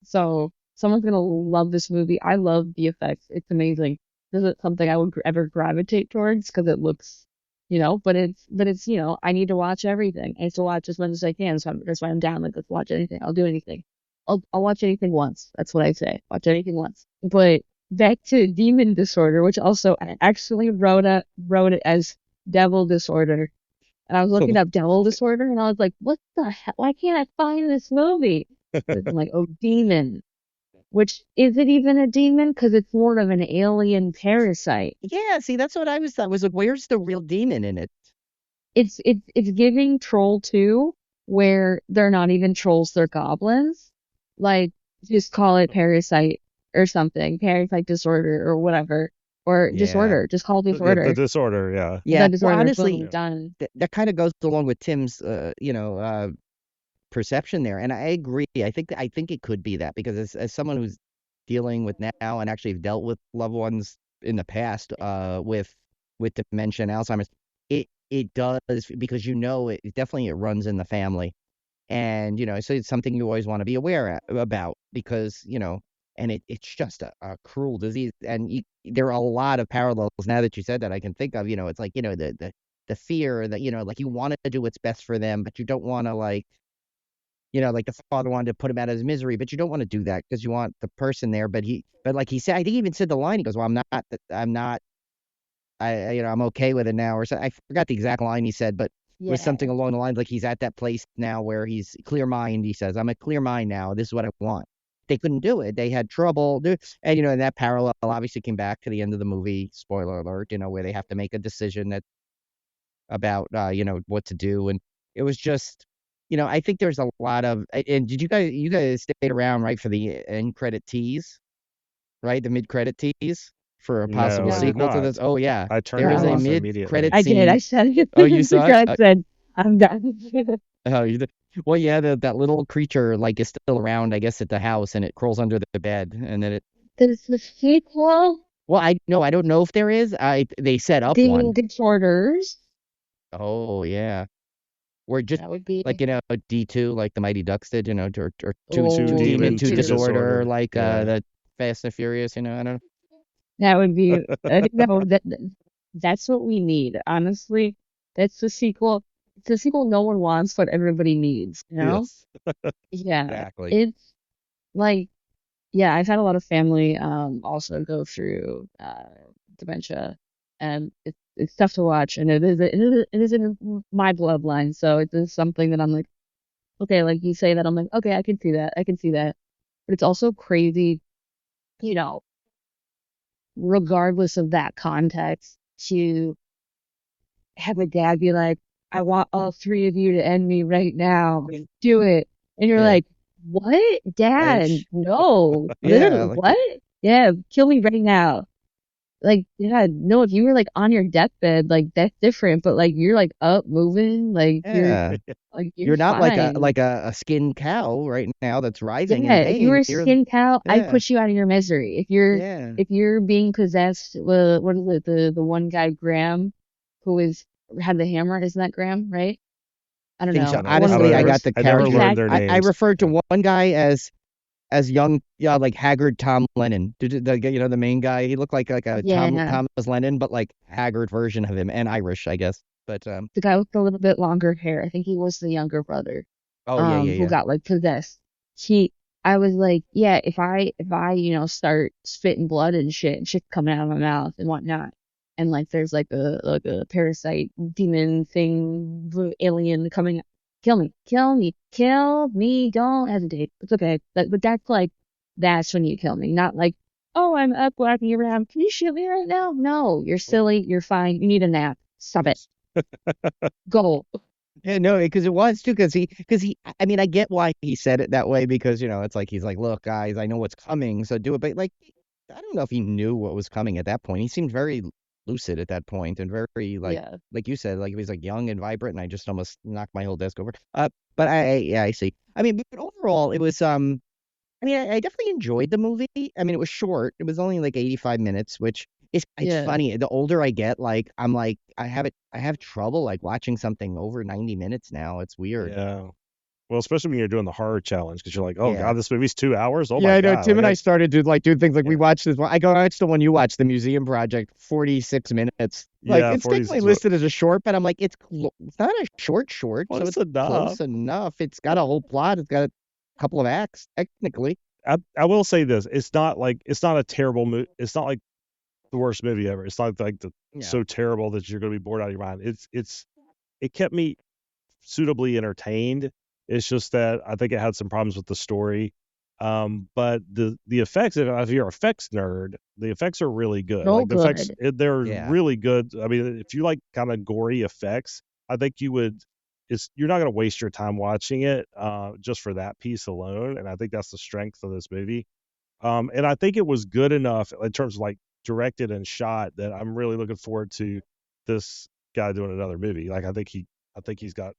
So someone's gonna love this movie. I love the effects. It's amazing. This is something I would ever gravitate towards because it looks, but it's, I need to watch everything. I have to watch as much as I can. So that's why I'm down. Like, let's watch anything. I'll do anything. I'll watch anything once. That's what I say. Watch anything once. But back to Demon Disorder, which also I actually wrote it as Devil Disorder. And I was looking up Devil Disorder, and I was like, what the hell? Why can't I find this movie? But I'm like, oh, Demon. Which isn't even a demon because it's more of an alien parasite. Yeah, see, that's what I was thought. Was like, where's the real demon in it? It's giving Troll 2, where they're not even trolls, they're goblins. Like, just call it Parasite or something. Parasite Disorder or whatever. Or Yeah. Disorder. Just call it The Disorder. disorder, yeah. Yeah. The Disorder. Well, Boom, honestly, done. that kind of goes along with Tim's, perception there, and I agree. I think it could be that because as someone who's dealing with now and actually dealt with loved ones in the past, with dementia and Alzheimer's, it does because it definitely it runs in the family, and so it's something you always want to be aware about because and it's just a cruel disease, and there are a lot of parallels now that you said that I can think of. It's like the fear that like you want to do what's best for them, but you don't want to like the father wanted to put him out of his misery, but you don't want to do that because you want the person there. But like he said, I think he even said the line. He goes, "Well, I'm not, I'm okay with it now," or so. I forgot the exact line he said, but it was something along the lines like he's at that place now where he's clear mind. He says, "I'm a clear mind now. This is what I want." They couldn't do it. They had trouble. And and that parallel obviously came back to the end of the movie. Spoiler alert. Where they have to make a decision about what to do, and it was just I think there's a lot of and did you guys stayed around right for the end credit tease, right, the mid credit tease for a possible No, I did sequel to this? not. Oh yeah, I turned there it is a off mid immediately. credit I did. I scene. said it. Oh, you saw it? I said, I'm done. Oh, you did. Well, yeah, that little creature like is still around, I guess, at the house, and it crawls under the bed, and then it. There's the sequel, Well, I don't know if there is. They set up Demon one. Disorders. Oh yeah. Or just That would be like D2 like the Mighty Ducks did, or two Two two demon, demon, two two disorder, disorder. like Yeah. the Fast and Furious, I don't know. that would be. I think that's what we need. Honestly, that's the sequel. It's the sequel no one wants, but everybody needs. Yes. Yeah, Exactly. it's like, yeah, I've had a lot of family also go through dementia, and it's tough to watch, and it is in my bloodline, so it is something that I'm like, okay, like you say that, I'm like, okay, I can see that, but it's also crazy, you know, regardless of that context, to have a dad be like, I want all three of you to end me right now. Do it. And you're Yeah. like, what? Dad, Edge. no. Yeah, Literally, like what? Yeah, kill me right now. Like, yeah, no, if you were like on your deathbed, like that's different, but like you're like up moving, like yeah. you're You're not like a fine. like a skinned cow right now that's writhing Yeah, in if you were pain. a skin cow, I'd Yeah. push you out of your misery. Yeah. If you're being possessed, what is it? The one guy Graham, who had the hammer, isn't that Graham, right? I don't Think so. know. I don't, One of I don't Honestly, I ever. got the I never character. learned their exactly. I names. referred to Yeah. one guy as young, yeah, like haggard Tom Lennon. The main guy. He looked like a Yeah, Thomas Lennon, but like haggard version of him, and Irish, I guess. But the guy with a little bit longer hair. I think he was the younger brother. oh yeah, yeah, Who yeah. got like possessed. I was like, yeah, if I start spitting blood and shit coming out of my mouth and whatnot, and like there's like a parasite demon thing, alien coming, kill me, kill me, kill me, don't hesitate, it's okay. But that's like, that's when you kill me, not like Oh, I'm up walking around. Can you shoot me right now? No, you're silly. You're fine. You need a nap. Stop it. Go. Yeah, no, because it was too, because he, I mean, I get why he said it that way because, it's like, he's like, look, guys, I know what's coming, so do it. But, like, I don't know if he knew what was coming at that point. He seemed very lucid at that point and very, Yeah. like you said, like, he was, like, young and vibrant, and I just almost knocked my whole desk over. But yeah, I see. I mean, but overall, it was, I mean, I definitely enjoyed the movie. I mean, it was short. It was only like 85 minutes, which it's Yeah. funny. The older I get, like I'm like I have trouble like watching something over 90 minutes now. It's weird. Yeah. Well, especially when you're doing the horror challenge, because you're like, oh Yeah. god, this movie's 2 hours. Oh Yeah, my I know. god, Tim like and I started to like do things like we yeah, watched this one. I go, it's the one you watched, the Museum Project, 46 minutes. Like yeah, it's technically 46. listed as a short, but I'm like, it's not a short, so Close it's enough. close enough. It's got a whole plot. It's got a couple of acts, technically. I will say this: it's not a terrible movie. It's not like the worst movie ever. It's not like Yeah. so terrible that you're going to be bored out of your mind. It kept me suitably entertained. It's just that I think it had some problems with the story. But the effects, if you're an effects nerd, the effects are really good. So Like the effects, good. they're Yeah. really good. I mean, if you like kind of gory effects, I think you would. You're not going to waste your time watching it just for that piece alone. And I think that's the strength of this movie. And I think it was good enough in terms of like directed and shot that I'm really looking forward to this guy doing another movie. Like I think he's got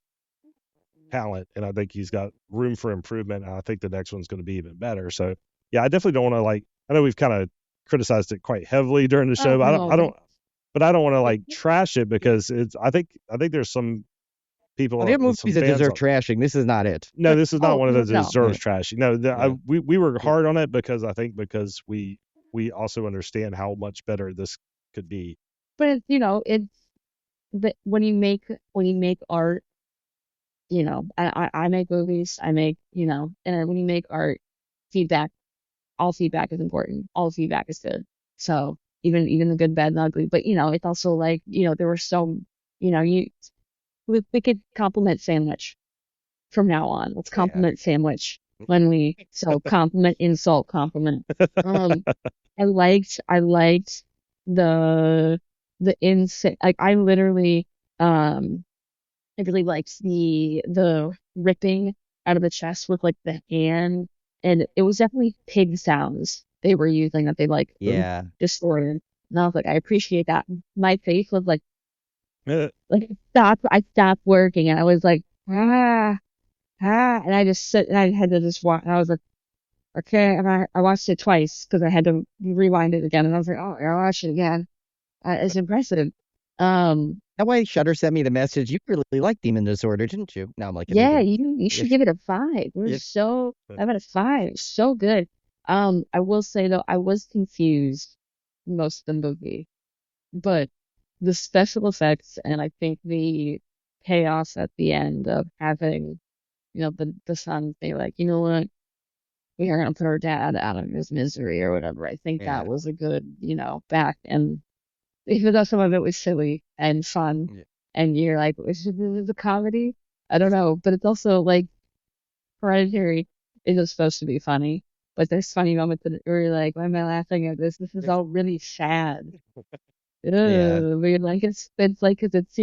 talent and I think he's got room for improvement. And I think the next one's going to be even better. So yeah, I definitely don't want to like. I know we've kind of criticized it quite heavily during the show, but No. I don't want to like trash it because I think there's some Well, there are some movies that fans. deserve trashing. This is not it. No, this is not Oh, one of those that no. deserves trashing. No, Yeah. we were hard on it because I think because we also understand how much better this could be. But it's but when you make art, I make movies, I make, and when you make art, feedback, all feedback is important. All feedback is good. So even the good, bad, and ugly. But it's also like, there were so, we could compliment sandwich from now on. Let's Yeah. compliment sandwich so compliment, insult, compliment. Um, I liked the insane. Like um, I really liked the ripping out of the chest with like the hand, and it was definitely pig sounds they were using that they Yeah. distorted. And I was like, I appreciate that. My face was Eh, like stop. I stopped working, and I was like, and I just sit and I had to just watch. And I was like, okay, and I watched it twice because I had to rewind it again, and I was like, oh, I watch it again. It's impressive. That way, Shutter sent me the message. You really liked Demon Disorder, didn't you? No, I'm like, Yeah, kidding. you should give it a 5. It was so I'm at a 5. It's so good. I will say though, I was confused most of the movie, but the special effects and I think the chaos at the end of having, the son say like, you know what, we are gonna put our dad out of his misery or whatever. I think Yeah. that was a good, back, and even though some of it was silly and fun, Yeah. and you're like, is this a comedy? I don't know, but it's also like Hereditary is supposed to be funny, but there's funny moments where you're like, why am I laughing at this? This is all really sad. Yeah. We're like, it's like, 'cause it's,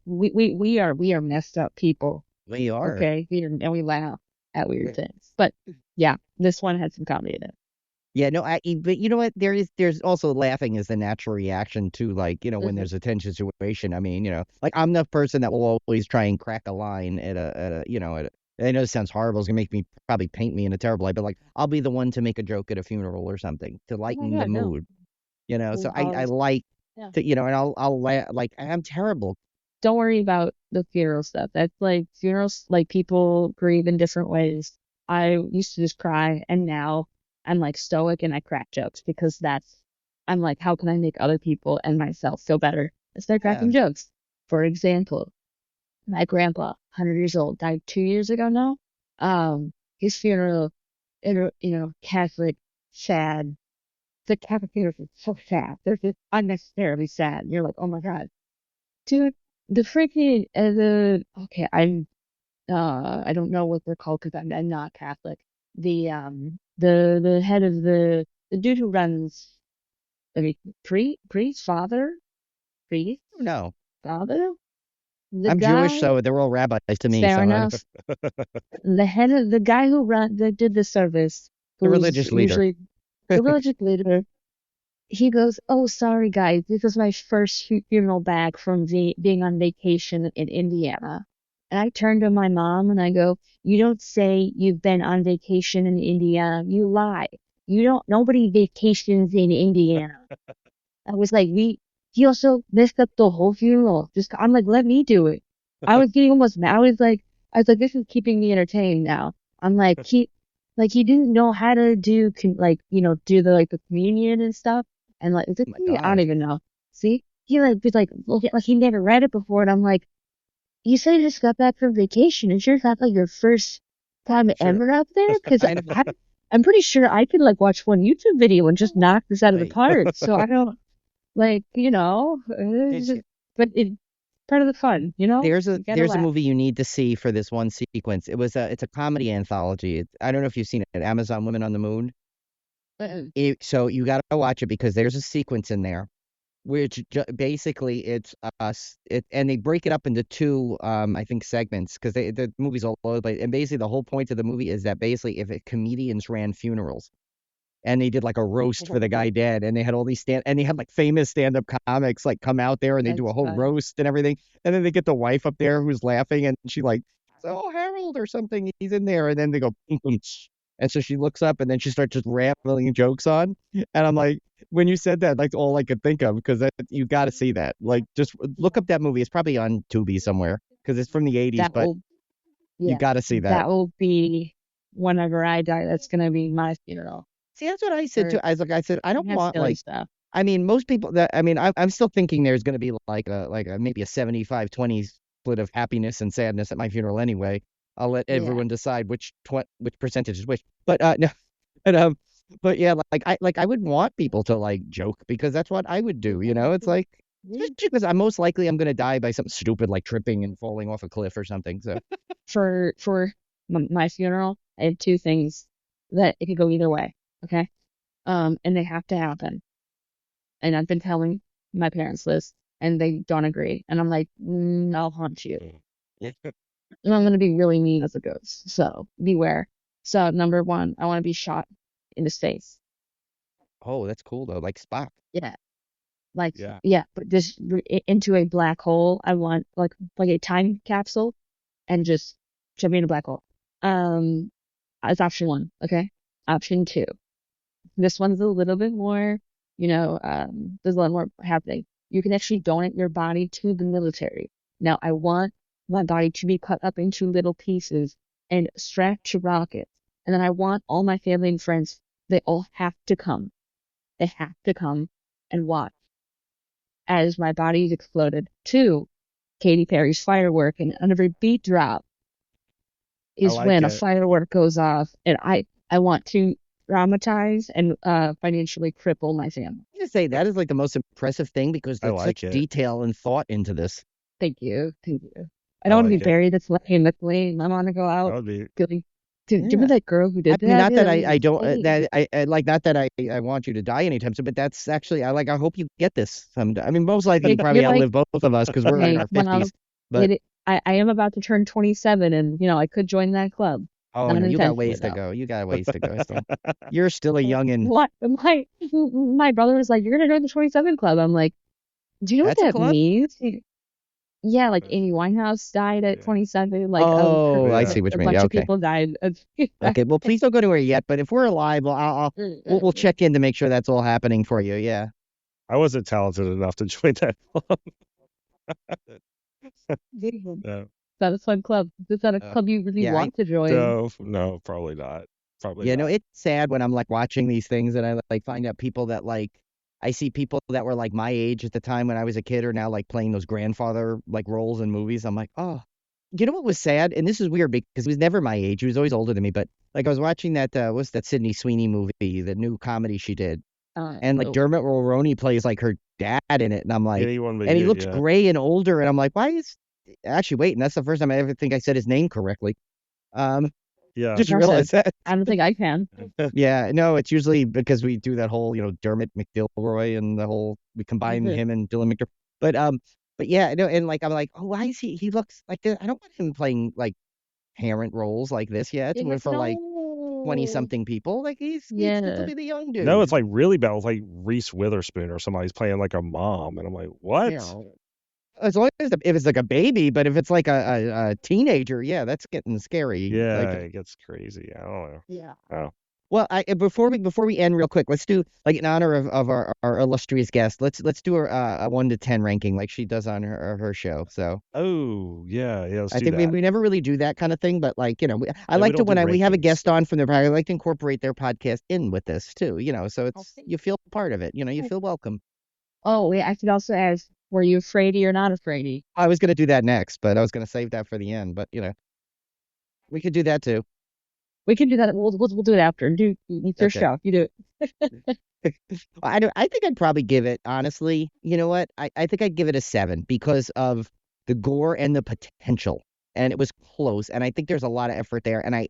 we are messed up people. We are. Okay. And we laugh at weird things. But yeah, this one had some comedy in it. Yeah, no, but you know what? There's also laughing is the natural reaction to like, when Mhm. there's a tense situation. I mean, like I'm the person that will always try and crack a line I know this sounds horrible. It's gonna make me probably paint me in a terrible light, but like I'll be the one to make a joke at a funeral or something to Oh my lighten the God, no. mood. So I I'll, like yeah. to, and I'll like I'm terrible. Don't worry about the funeral stuff. That's like funerals, like people grieve in different ways. I used to just cry, and now I'm like stoic and I crack jokes because I'm like, how can I make other people and myself feel better? I start Yeah. cracking jokes. For example, my grandpa, 100 years old, died 2 years ago now. His funeral, Catholic, sad. The Catholic funerals are so sad. They're just unnecessarily sad. You're like, oh my God. Dude, the freaking okay, I don't know what they're called because I'm not Catholic. The head of the dude who runs, I mean, priest, father, priest, No, father, the I'm Jewish, guy, so they're all rabbis to me. fair So I don't, enough. The head of the guy that did the service, the who's religious leader. usually the religious leader, he goes, "Oh, sorry guys, this is my first funeral back from being on vacation in Indiana." And I turned to my mom and I go, "You don't say you've been on vacation in Indiana. You lie. You don't. Nobody vacations in Indiana." I was like, he also messed up the whole funeral. I'm like, let me do it. I was getting almost mad. I was like, this is keeping me entertained now. I'm like, he didn't know how to do, do the communion and stuff. And like, is it Oh my communion? I don't God. even know. See, he was like, well, like he never read it before. And I'm like, you said you just got back from vacation. Is yours not like your first time Sure. ever up there? Because I know. I'm pretty sure I could like watch one YouTube video and just knock this out of the Right. park. So I don't. Like, it's Did just, but it's part of the fun, you know? There's a You gotta laugh. movie you need to see for this one sequence. It's a comedy anthology. I don't know if you've seen it, Amazon Women on the Moon. So you got to watch it because there's a sequence in there which basically it's us and they break it up into two I think segments because the movie's all over the place. And basically the whole point of the movie is that basically if comedians ran funerals and they did like a roast for the guy dead and they had all these and they had like famous stand-up comics like come out there and they do a That's whole fun. roast and everything, and then they get the wife up there who's laughing and she like, oh Harold or something, he's in there, and then they go and so she looks up and then she starts just rambling jokes on, and I'm like, when you said that, that's all I could think of because you got to see that, like just look up that movie. It's probably on Tubi somewhere because it's from the 80s, That but will, you yeah, got to see that. that will be whenever I die. That's gonna be my funeral. See, that's what I said too. Or I said I don't have want silly like, stuff. I mean, most people that I'm still thinking there's going to be like a maybe a 75-20 split of happiness and sadness at my funeral anyway. I'll let Yeah, everyone decide which percentage is which. But no, but but yeah, like I would want people to like joke because that's what I would do. You know, it's like yeah. especially because I'm going to die by something stupid like tripping and falling off a cliff or something. So For my funeral, I have two things that it could go either way. Okay, and they have to happen. And I've been telling my parents this, and they don't agree. And I'm like, I'll haunt you. yeah. And I'm gonna be really mean as a ghost, so beware. So number one, I want to be shot in the face. Oh, that's cool though, like Spock. Yeah, like Yeah. yeah, but just into a black hole. I want like a time capsule, and just jump me in a black hole. Um, that's option one. Okay. Option two. This one's a little bit more, there's a lot more happening. You can actually donate your body to the military. Now, I want my body to be cut up into little pieces and strapped to rockets. And then I want all my family and friends, they all have to come. They have to come and watch as my body is exploded to Katy Perry's firework. And on every beat drop I is like when a it. firework goes off. And I want to traumatize and financially cripple my family. I just say that is like the most impressive thing because I there's like such it. detail and thought into this. Thank you. Thank you. I I don't want to be like it. buried that's in the flame. I want to go That out would be feeling. Dude, give me Yeah. that girl who I did mean, that. not Yeah, that that was I don't insane. that I like not that I want you to die anytime soon, but that's actually I hope you get this someday. I mean, most likely you probably You're like, outlive both of us because we're in hey, our when I 50s. get But it, I am about to turn 27, and I could join that club. oh Not no, you got intentionally ways to though. go. You got ways to go still. You're still a youngin'. What? My brother was like, "You're gonna join the 27 club." I'm like, "Do you know what That's a that club? means?" Yeah, like Yes. Amy Winehouse died at Yeah. 27. Like Oh, I Yeah. see what a you mean. bunch Yeah, of okay. people died. Okay. Well, please don't go anywhere yet. But if we're alive, well, we'll check in to make sure that's all happening for you. Yeah. I wasn't talented enough to join that club. No. Not a fun club. Is that a Uh, club you really yeah. want to join? No, probably not. Probably You know, not. it's sad when I'm like watching these things and I like find out people that like I see people that were like my age at the time when I was a kid are now like playing those grandfather like roles in movies. I'm like, oh, you know what was sad? And this is weird because he was never my age. He was always older than me. But like I was watching that what's that Sydney Sweeney movie, the new comedy she did, and like Oh, Dermot Mulroney plays like her dad in it, and I'm like, Anyone but and he you, looks yeah. gray and older, and I'm like, why is actually wait? And that's the first time I ever think I said his name correctly. Um, Yeah. Did you Impressive. realize that? I don't think I can. Yeah, no, it's usually because we do that whole, Dermot McDilroy and the whole we combine Mhm. him and Dylan McDermott. But yeah, no, and like I'm like, oh, why is he looks like this? I don't want him playing like parent roles like this yet Yeah, for like 20 no. something people. Like he's supposed to Yeah. be the young dude. No, it's like really bad. It's like Reese Witherspoon or somebody's playing like a mom, and I'm like, what? You know, as long as if it's like a baby, but if it's like a teenager, yeah, that's getting scary. Yeah, Like, it gets crazy. I don't know. Yeah. Oh, well, before we end real quick, let's do like in honor of our illustrious guest. Let's do a 1 to 10 ranking like she does on her show. So oh yeah, let's I do think we, that. we never really do that kind of thing, but like I Yeah, we like to don't do when we have a rankings. guest on from their podcast, I like to incorporate their podcast in with this too. So it's Okay. you feel part of it. You feel welcome. Oh, wait, I could also ask, were you afraidy or not afraidy? I was gonna do that next, but I was gonna save that for the end. But we could do that too. We can do that. We'll do it after. It's your Okay. show. You do it. I think I'd probably give it, honestly, you know what? I think I'd give it a 7 because of the gore and the potential. And it was close. And I think there's a lot of effort there. And I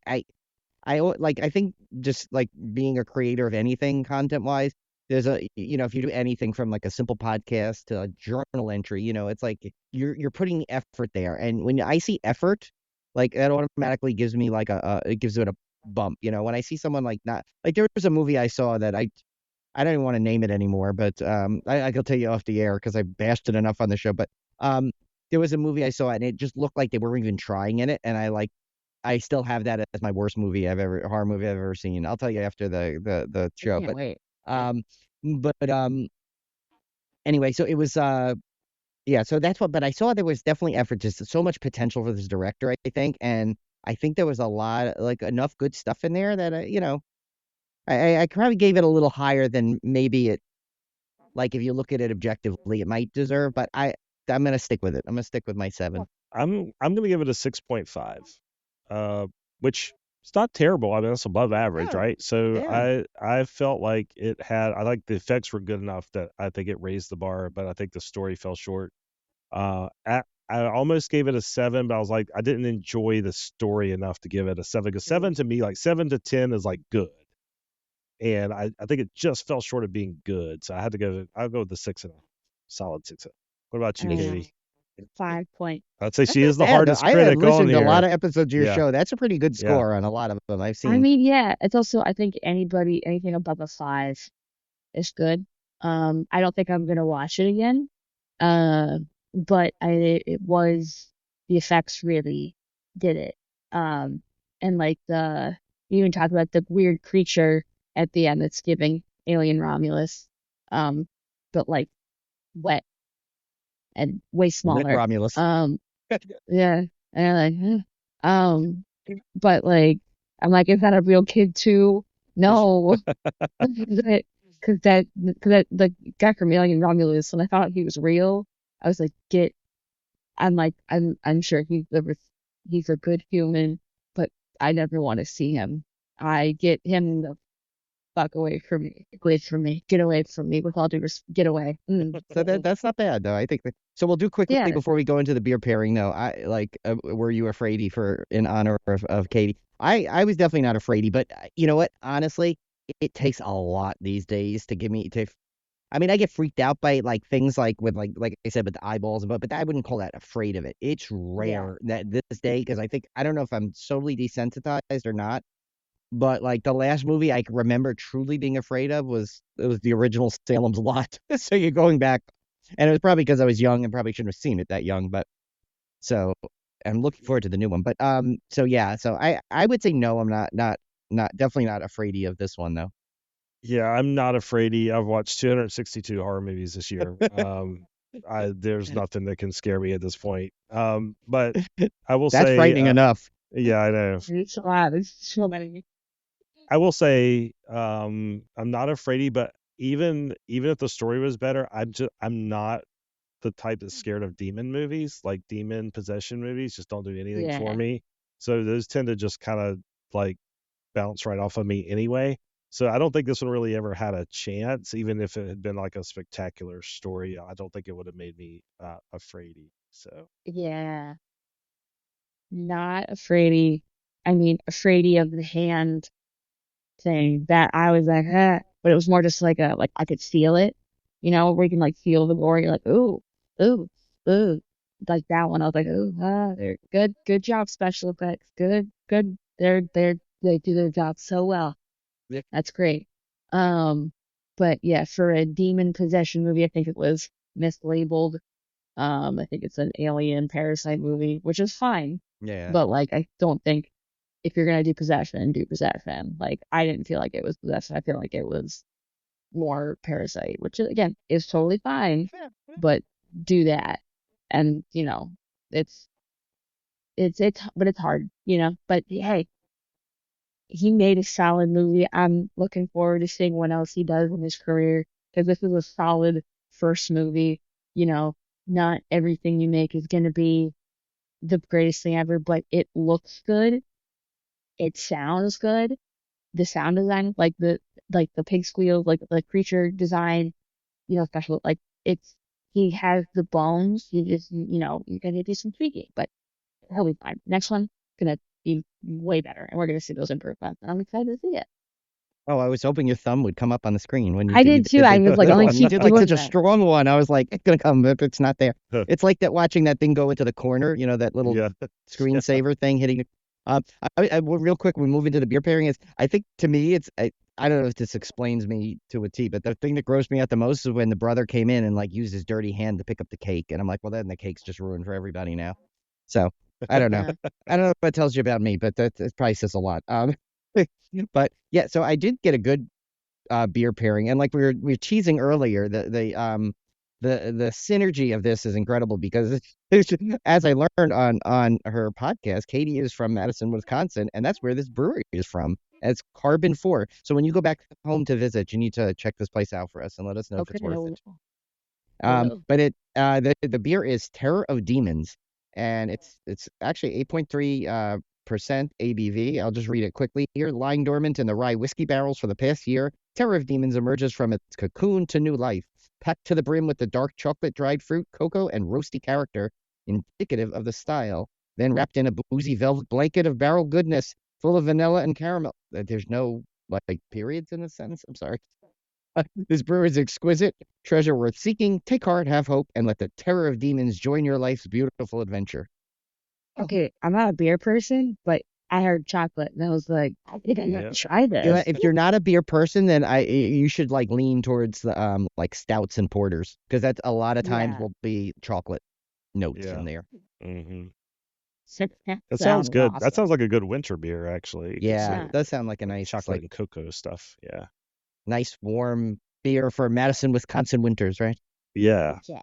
think just like being a creator of anything content wise, there's if you do anything from like a simple podcast to a journal entry, it's like you're putting the effort there. And when I see effort, like that automatically gives me like it gives it a bump. When I see someone like not like there was a movie I saw that I don't even want to name it anymore, but I can tell you off the air because I bashed it enough on the show. But there was a movie I saw and it just looked like they weren't even trying in it, and I still have that as my worst horror movie I've ever seen. I'll tell you after the I show. can't wait. Um, but anyway, so it was yeah. So that's what. But I saw there was definitely effort, just so much potential for this director, I think, and I think there was a lot like enough good stuff in there that I probably gave it a little higher than maybe it, like if you look at it objectively, it might deserve, but I'm gonna stick with it. I'm gonna stick with my 7. I'm gonna give it a 6.5, which it's not terrible. I mean, that's above average, Yeah, right? So yeah. I felt like I like the effects were good enough that I think it raised the bar, but I think the story fell short. I almost gave it a 7, but I was like, I didn't enjoy the story enough to give it a 7. Because 7 to me, like 7 to 10 is like good, and I think it just fell short of being good. So I had to I'll go with the 6 and a solid 6. What about you, All right. Katie? 5 point. I'd say That's she not is the bad, though. hardest I have critic on listened to a lot here. of episodes of your Yeah, show. That's a pretty good yeah. score on a lot of them I've I seen. mean, yeah, it's also, I think anything above a 5 is good. I don't think I'm gonna watch it again. Uh, but it was, the effects really did it. And like you even talked about the weird creature at the end that's giving Alien Romulus, um, but like wet and way Rick smaller. Romulus. Yeah, and I'm like, huh. But like, I'm like, is that a real kid too? No, because that the guy from Alien Romulus, when I found out he was real, I was like, I'm sure he's a good human, but I never want to see him. I get him the fuck away from me. Get away from me. With all due respect, get away. So that's not bad though. I think so. We'll do quickly Yeah, before we go into the beer pairing. No, I like. Were you afraidy for in honor of Katie? I was definitely not afraidy, but you know what? Honestly, it takes a lot these days to give me to. I mean, I get freaked out by like things like with like I said with the eyeballs, but I wouldn't call that afraid of it. It's yeah, rare that this day because I don't know if I'm totally desensitized or not. But like the last movie I can remember truly being afraid of was the original Salem's Lot. So you're going back, and it was probably because I was young and probably shouldn't have seen it that young. But so I'm looking forward to the new one. But so yeah, so I would say no, I'm not definitely not afraidy of this one though. Yeah, I'm not afraidy. I've watched 262 horror movies this year. There's nothing that can scare me at this point. But I will That's say, frightening enough. yeah, I know. it's a lot. There's so many. I will say, I'm not afraidy, but even if the story was better, I'm not the type that's scared of demon movies, like demon possession movies. Just don't do anything for Yeah, me. So those tend to just kind of like bounce right off of me anyway. So I don't think this one really ever had a chance, even if it had been like a spectacular story. I don't think it would have made me afraidy. So yeah. Not afraidy. I mean, Afraidy of the hand thing that I was like, but it was more just like I could feel it, where you can like feel the gore. You're like, ooh, ooh, ooh, like that one. I was like, ooh, they're good job, special effects, good. They do their job so well. Yeah. That's great. Um, but yeah, for a demon possession movie, I think it was mislabeled. I think it's an alien parasite movie, which is fine. Yeah. But like, I don't think if you're gonna do possession, do possession. Like, I didn't feel like it was possession. I feel like it was more parasite, which again is totally fine. Yeah. But do that, and it's but it's hard, But hey, he made a solid movie. I'm looking forward to seeing what else he does in his career because this is a solid first movie. You know, not everything you make is gonna be the greatest thing ever, but it looks good. It sounds good. The sound design, like the pig squeals, like the creature design, special it's he has the bones. You just you're gonna do some tweaking, but he'll be fine. Next one gonna be way better, and we're gonna see those improvements, and I'm excited to see it. Oh, I was hoping your thumb would come up on the screen when I did too. I was like, little I'm one. gonna You keep did like doing such a that. strong one. I was like, it's gonna come if it's not there. It's like that watching that thing go into the corner. That little Yeah. screensaver thing hitting. Real quick, we move into the beer pairing. I think to me, I don't know if this explains me to a T, but the thing that grossed me out the most is when the brother came in and like used his dirty hand to pick up the cake, and I'm like, well, then the cake's just ruined for everybody now. So I don't know. Yeah. I don't know if that tells you about me, but that probably says a lot. But yeah, so I did get a good beer pairing, and like we were teasing earlier, the synergy of this is incredible because as I learned on her podcast, Katie is from Madison, Wisconsin, and that's where this brewery is from. It's Carbon 4. So when you go back home to visit, you need to check this place out for us and let us know if Okay. it's worth it. Will. But the beer is Terror of Demons, and it's actually 8.3 percent ABV. I'll just read it quickly here. Lying dormant in the rye whiskey barrels for the past year, Terror of Demons emerges from its cocoon to new life, packed to the brim with the dark chocolate, dried fruit, cocoa, and roasty character, indicative of the style. Then wrapped in a boozy velvet blanket of barrel goodness, full of vanilla and caramel. There's no like periods in this sentence. I'm sorry. This brew is exquisite, treasure worth seeking. Take heart, have hope, and let the terror of demons join your life's beautiful adventure. Okay, I'm not a beer person, but I heard chocolate, and I was like, I think I'm Yeah. gonna try this. If you're not a beer person, then you should like lean towards the like stouts and porters because that's a lot of times Yeah. will be chocolate notes Yeah. in there. Hmm. That That sounds good. That awesome. sounds like a good winter beer, actually. Yeah, Yeah. it does sound like a nice chocolate like and cocoa stuff. Yeah. nice warm beer for Madison, Wisconsin winters, right? Yeah. Yeah.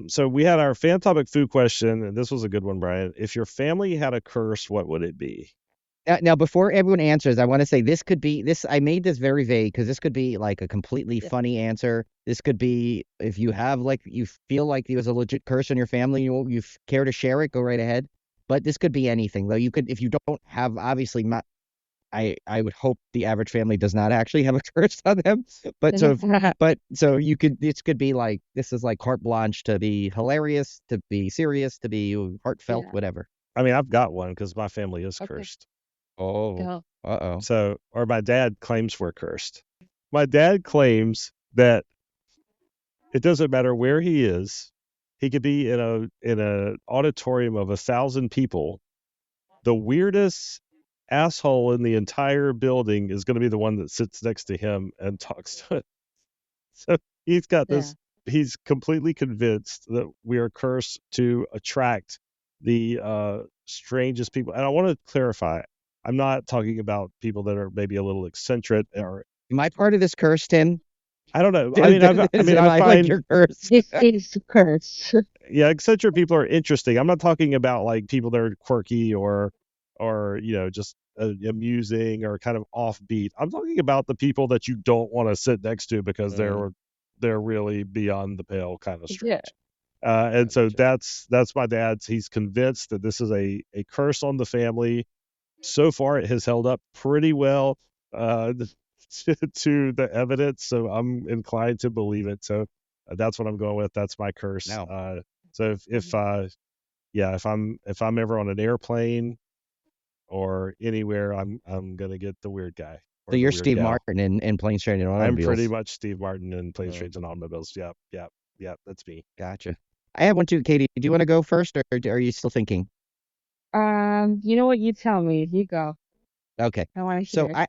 So we had our fan topic food question, and this was a good one, Brian. If your family had a curse, what would it be? Now, before everyone answers, I want to say this could be this. I made this very vague because this could be like a completely funny answer. This could be if you have like you feel like there was a legit curse in your family, you care to share it, go right ahead. But this could be anything though. You could if you don't have obviously not. I would hope the average family does not actually have a curse on them. But so you could this could be like this is like carte blanche to be hilarious, to be serious, to be heartfelt, Yeah. whatever. I mean, I've got one because my family is Okay. cursed. Oh, Go. uh-oh. So, or my dad claims we're cursed. My dad claims that it doesn't matter where he is. He could be in a auditorium of 1,000 people. The weirdest asshole in the entire building is going to be the one that sits next to him and talks to it. So he's got Yeah. this. He's completely convinced that we are cursed to attract the strangest people. And I want to clarify, I'm not talking about people that are maybe a little eccentric or Am I part of this curse, Tim? I don't know. I mean, Am I like find your curse? This is the curse. yeah, eccentric people are interesting. I'm not talking about like people that are quirky or just amusing or kind of offbeat. I'm talking about the people that you don't want to sit next to because they're really beyond the pale kind of strange. Yeah. And so that's my dad's. He's convinced that this is a curse on the family. So far, it has held up pretty well to the evidence. So I'm inclined to believe it. So that's what I'm going with. That's my curse. No. So if I'm ever on an airplane or anywhere, I'm gonna get the weird guy or So the you're weird Steve gal. Martin in Planes, Trains, and I'm pretty Automobiles. much Steve Martin in Planes, Oh. Trains, and Automobiles. Yep, that's me. Gotcha. I have one too, Katie. Do you want to go first, or are you still thinking? You know what? You tell me. You go. Okay. I want to So hear.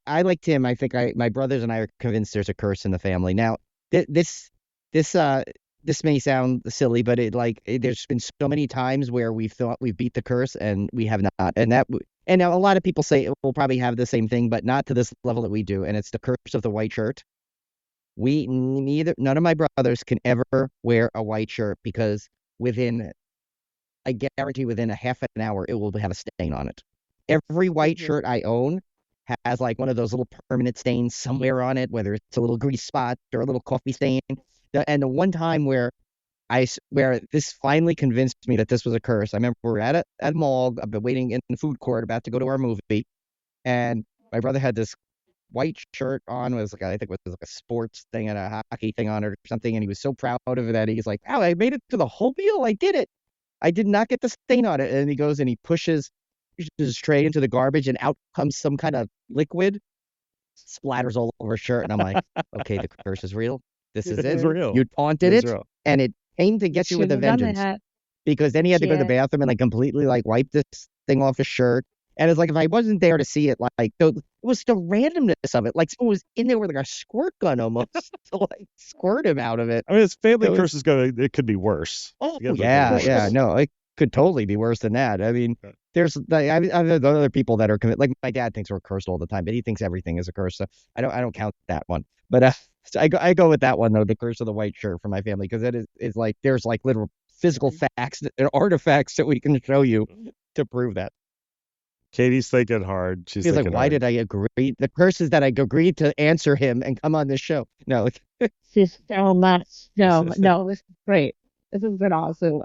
I like Tim. I think my brothers and I are convinced there's a curse in the family. Now, this may sound silly, but there's been so many times where we've thought we've beat the curse and we have not. And now a lot of people say we'll probably have the same thing, but not to this level that we do. And it's the curse of the white shirt. None of my brothers can ever wear a white shirt because I guarantee within a half an hour, it will have a stain on it. Every white shirt I own has like one of those little permanent stains somewhere on it, whether it's a little grease spot or a little coffee stain. And the one time where this finally convinced me that this was a curse, I remember we were at a mall, I've been waiting in the food court about to go to our movie, and my brother had this white shirt on, I think it was like a sports thing and a hockey thing on it or something, and he was so proud of it that he's like, "Wow, I made it to the whole meal! I did it! I did not get the stain on it." And he goes and he pushes his tray into the garbage, and out comes some kind of liquid, splatters all over his shirt, and I'm like, "Okay, the curse is real. This is It's it. real. You taunted It's it, real. and it came to get you with a Shouldn't have done vengeance." that. Because then he had to go to the Yeah. bathroom and like completely like wipe this thing off his shirt. And it's like if I wasn't there to see it, it was the randomness of it. Like someone was in there with like a squirt gun almost to like squirt him out of it. I mean, it's family It was- curses go. It could be worse. Oh It could be yeah, worse. yeah. No, it could totally be worse than that. I mean, Yeah. there's I've heard other people that are like my dad thinks we're cursed all the time, but he thinks everything is a curse. So I don't count that one. But so I go with that one though, the curse of the white shirt for my family, because it is like there's like literal physical facts and artifacts that we can show you to prove that. Katie's thinking hard. She's He's like, thinking why hard. did I agree? The curse is that I agreed to answer him and come on this show. No, This is so much. No, this is great. This has been awesome.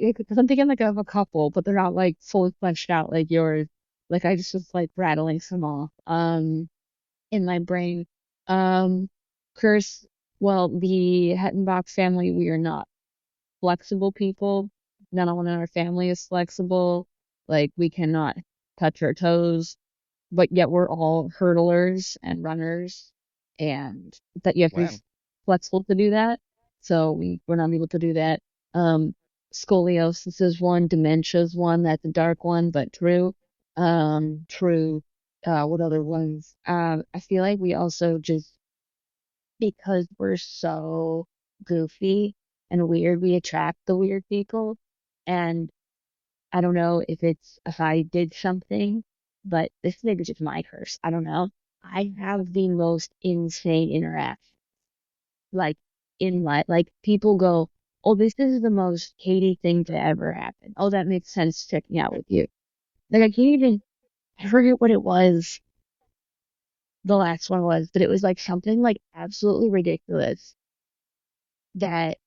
Because I'm thinking like of a couple, but they're not like fully fleshed out like yours. Like I just was like rattling some off. In my brain. Curse. Well, the Hettenbach family, we are not flexible people. None one in our family is flexible. Like we cannot touch our toes, but yet we're all hurdlers and runners, and that you have to Wow. be flexible to do that. So we're not able to do that. Scoliosis is one, dementia is one. That's a dark one, but true. True. What other ones? I feel like we also just because we're so goofy and weird, we attract the weird people. And I don't know if I did something, but this is maybe just my curse. I don't know. I have the most insane interaction. Like in life, like people go, "Oh, this is the most Katie thing to ever happen. Oh, that makes sense checking out with you." Like I forget what it was. The last one was, but it was like something like absolutely ridiculous that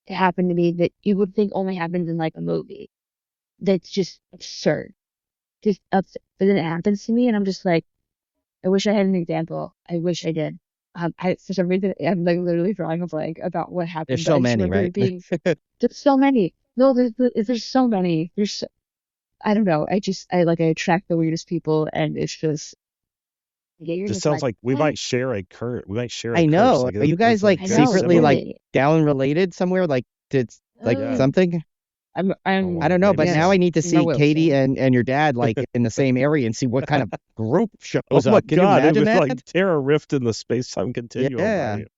happened to me that you would think only happens in like a movie. That's just absurd. Just absurd. But then it happens to me and I'm just like, I wish I had an example. I wish I did. For some reason, I'm like literally drawing a blank about what happened. There's but so I just many, remember right? it being there's so many. No, there's so many. I don't know. I attract the weirdest people, and it's just you're Just just sounds like, like we what? might share a curse. We might share a I curse. know. Like, Are you guys like I know, secretly like really. down related somewhere? Like it's like Oh, something? I'm I don't know, but maybe now so. I need to No see will Katie say. and your dad like in the same area and see what kind of group shows Oh my up. Can you God! It imagine would that? like tear a rift in the space-time continuum, Yeah. right?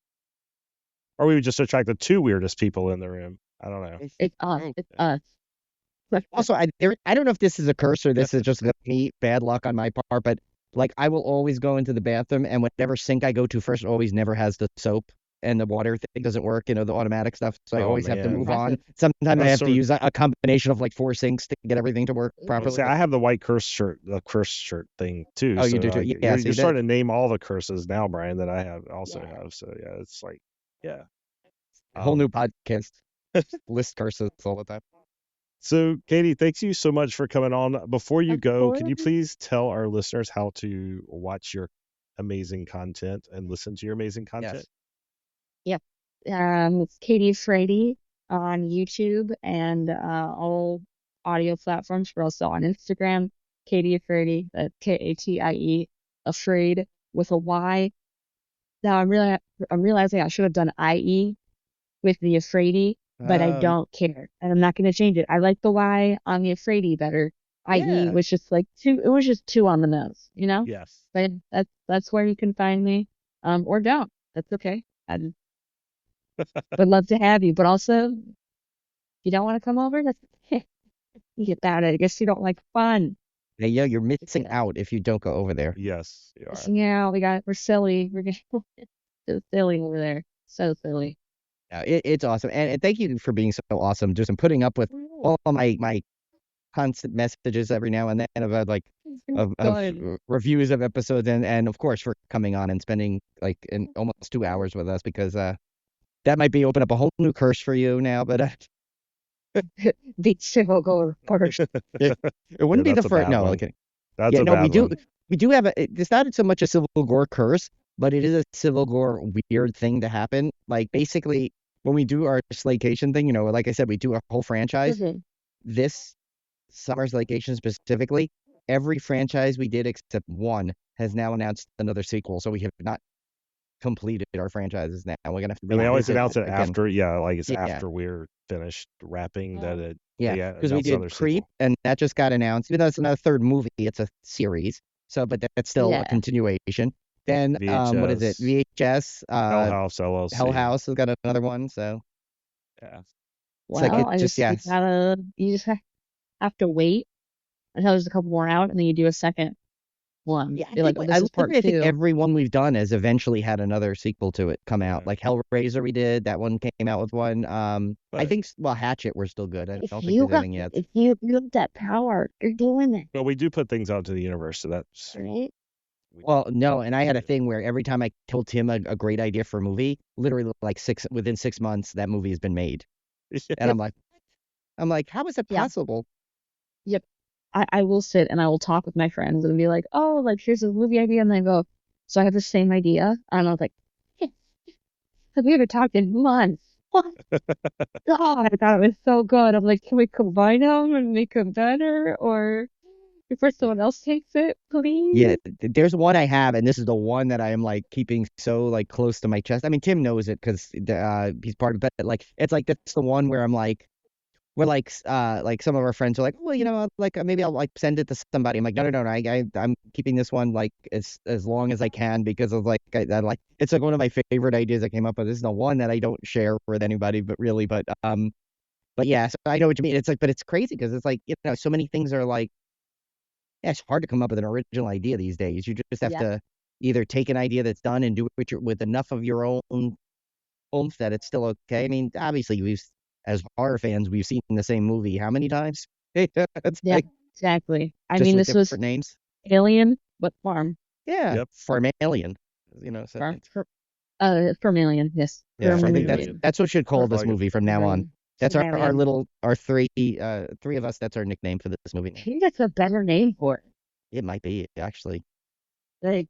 Or we would just attract the two weirdest people in the room. I don't know. It's us. Oh. It's us. Also, I don't know if this is a curse or this is just me bad luck on my part, but like I will always go into the bathroom and whatever sink I go to first always never has the soap and the water thing doesn't work, the automatic stuff. So I Oh, always have to man. move on. Impressive. Sometimes I have to So- use a combination of like 4 sinks to get everything to work properly. See, I have the white curse shirt, the curse shirt thing too. Oh, you so, do too. like, Yeah, you're see, that- starting to name all the curses now, Brian, that I also Yeah. have. So yeah, it's like, yeah. A whole Um, new podcast. List curses all the time. So, Katie, thanks you so much for coming on. Before you Of go, can you course. please tell our listeners how to watch your amazing content and listen to your amazing content? Yes. It's Katie Afraidy on YouTube and all audio platforms. We're also on Instagram. Katie Afraidy, Katie, afraid with a Y. Now I'm realizing I should have done IE with the Afraidy, but I don't care, and I'm not going to change it. I like the Y on the Afraidy better. IE Yeah. was just like too. It was just too on the nose, you know. Yes. But that's where you can find me, or don't. That's okay. I would love to have you, but also if you don't want to come over, that's okay. You get that. I guess you don't like fun. Hey, yo, you're missing Yeah. out if you don't go over there. Yes, you are. Yeah, we're silly. We're so silly over there. So silly. It's awesome, and thank you for being so awesome, just and putting up with all of my constant messages every now and then about like of Good. reviews of episodes, and of course for coming on and spending like almost 2 hours with us, because that might be open up a whole new curse for you now, but The civil go first. it wouldn't be the that's a first. bad No, one. okay. That's Yeah, a no, bad one. we do have it's not so much a Civil War curse, but it is a Civil War weird thing to happen. Like basically, when we do our Slaycation thing, like I said, we do a whole franchise. Mhm. This summer's Slaycation specifically, every franchise we did except one has now announced another sequel. So we have not completed our franchises now. We're gonna have to And they always revisit announce it again. after, like it's Yeah. after we're finished wrapping that it. Yeah, they because we announce another did Creep, sequel. and that just got announced. Even though it's not a third movie, it's a series. So, but that's still Yeah. a continuation. Then, what is it? VHS, VHS, Hell House LLC. Hell House has got another one. So Yeah. it's like Well, it just you yes. just have to wait until there's a couple more out, and then you do a second one. Yeah, Be like, oh, this is part I think 2. every one we've done has eventually had another sequel to it come out. Yeah. Like Hellraiser, we did that one came out with one. I But- think Hatchet, we're still good. I If don't you think there's got, anything yet. if you have that power, you're doing it, But we do put things out to the universe, so that's. right? Well, no, and I had a thing where every time I told Tim a great idea for a movie, literally like within 6 months, that movie has been made. And I'm like, how is it Yeah. possible? Yep. I will sit and I will talk with my friends and be like, oh, like here's a movie idea, and they go, so I have the same idea, and I was like, have we ever talked in months? What? God, I thought it was so good. I'm like, can we combine them and make them better, or before someone else takes it, please? Yeah, there's one I have, and this is the one that I am like keeping so like close to my chest. I mean, Tim knows it because he's part of it. But, like, it's like that's the one where I'm like, we're like some of our friends are like, well, like maybe I'll like send it to somebody. I'm like, no, I'm keeping this one like as long as I can, because of like I like it's like one of my favorite ideas I came up with. This is the one that I don't share with anybody, but yeah, so I know what you mean. It's like, but it's crazy because it's like, so many things are like, yeah, it's hard to come up with an original idea these days. You just have Yeah. to either take an idea that's done and do it with enough of your own oomph that it's still okay. I mean, obviously, as horror fans, we've seen the same movie how many times? It's Yeah, like exactly. I just mean, with this was different names. Alien, but farm. Yeah, Yep. Farmalien. So Farm. Vermilion, yes. yeah, so I think Vermilion. that's what we should call this Like it. movie from now on. That's our Vermilion. our three of us. That's our nickname for this movie. I think that's a better name for it. It might be actually. Like,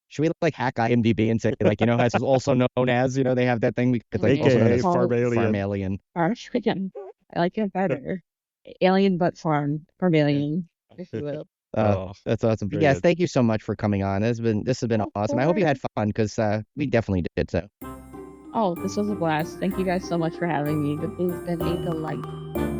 Should we like hack IMDb and say like as also known as they have that thing we could like also known AKA as Farmalien. Farmalien. I like it better. Alien but farm. Vermilion, if you will. That's awesome. But Very yes, good. thank you so much for coming on. This has been Of awesome. I hope you had course. fun because we definitely did. So Oh, this was a blast. Thank you guys so much for having me. It's been a delight.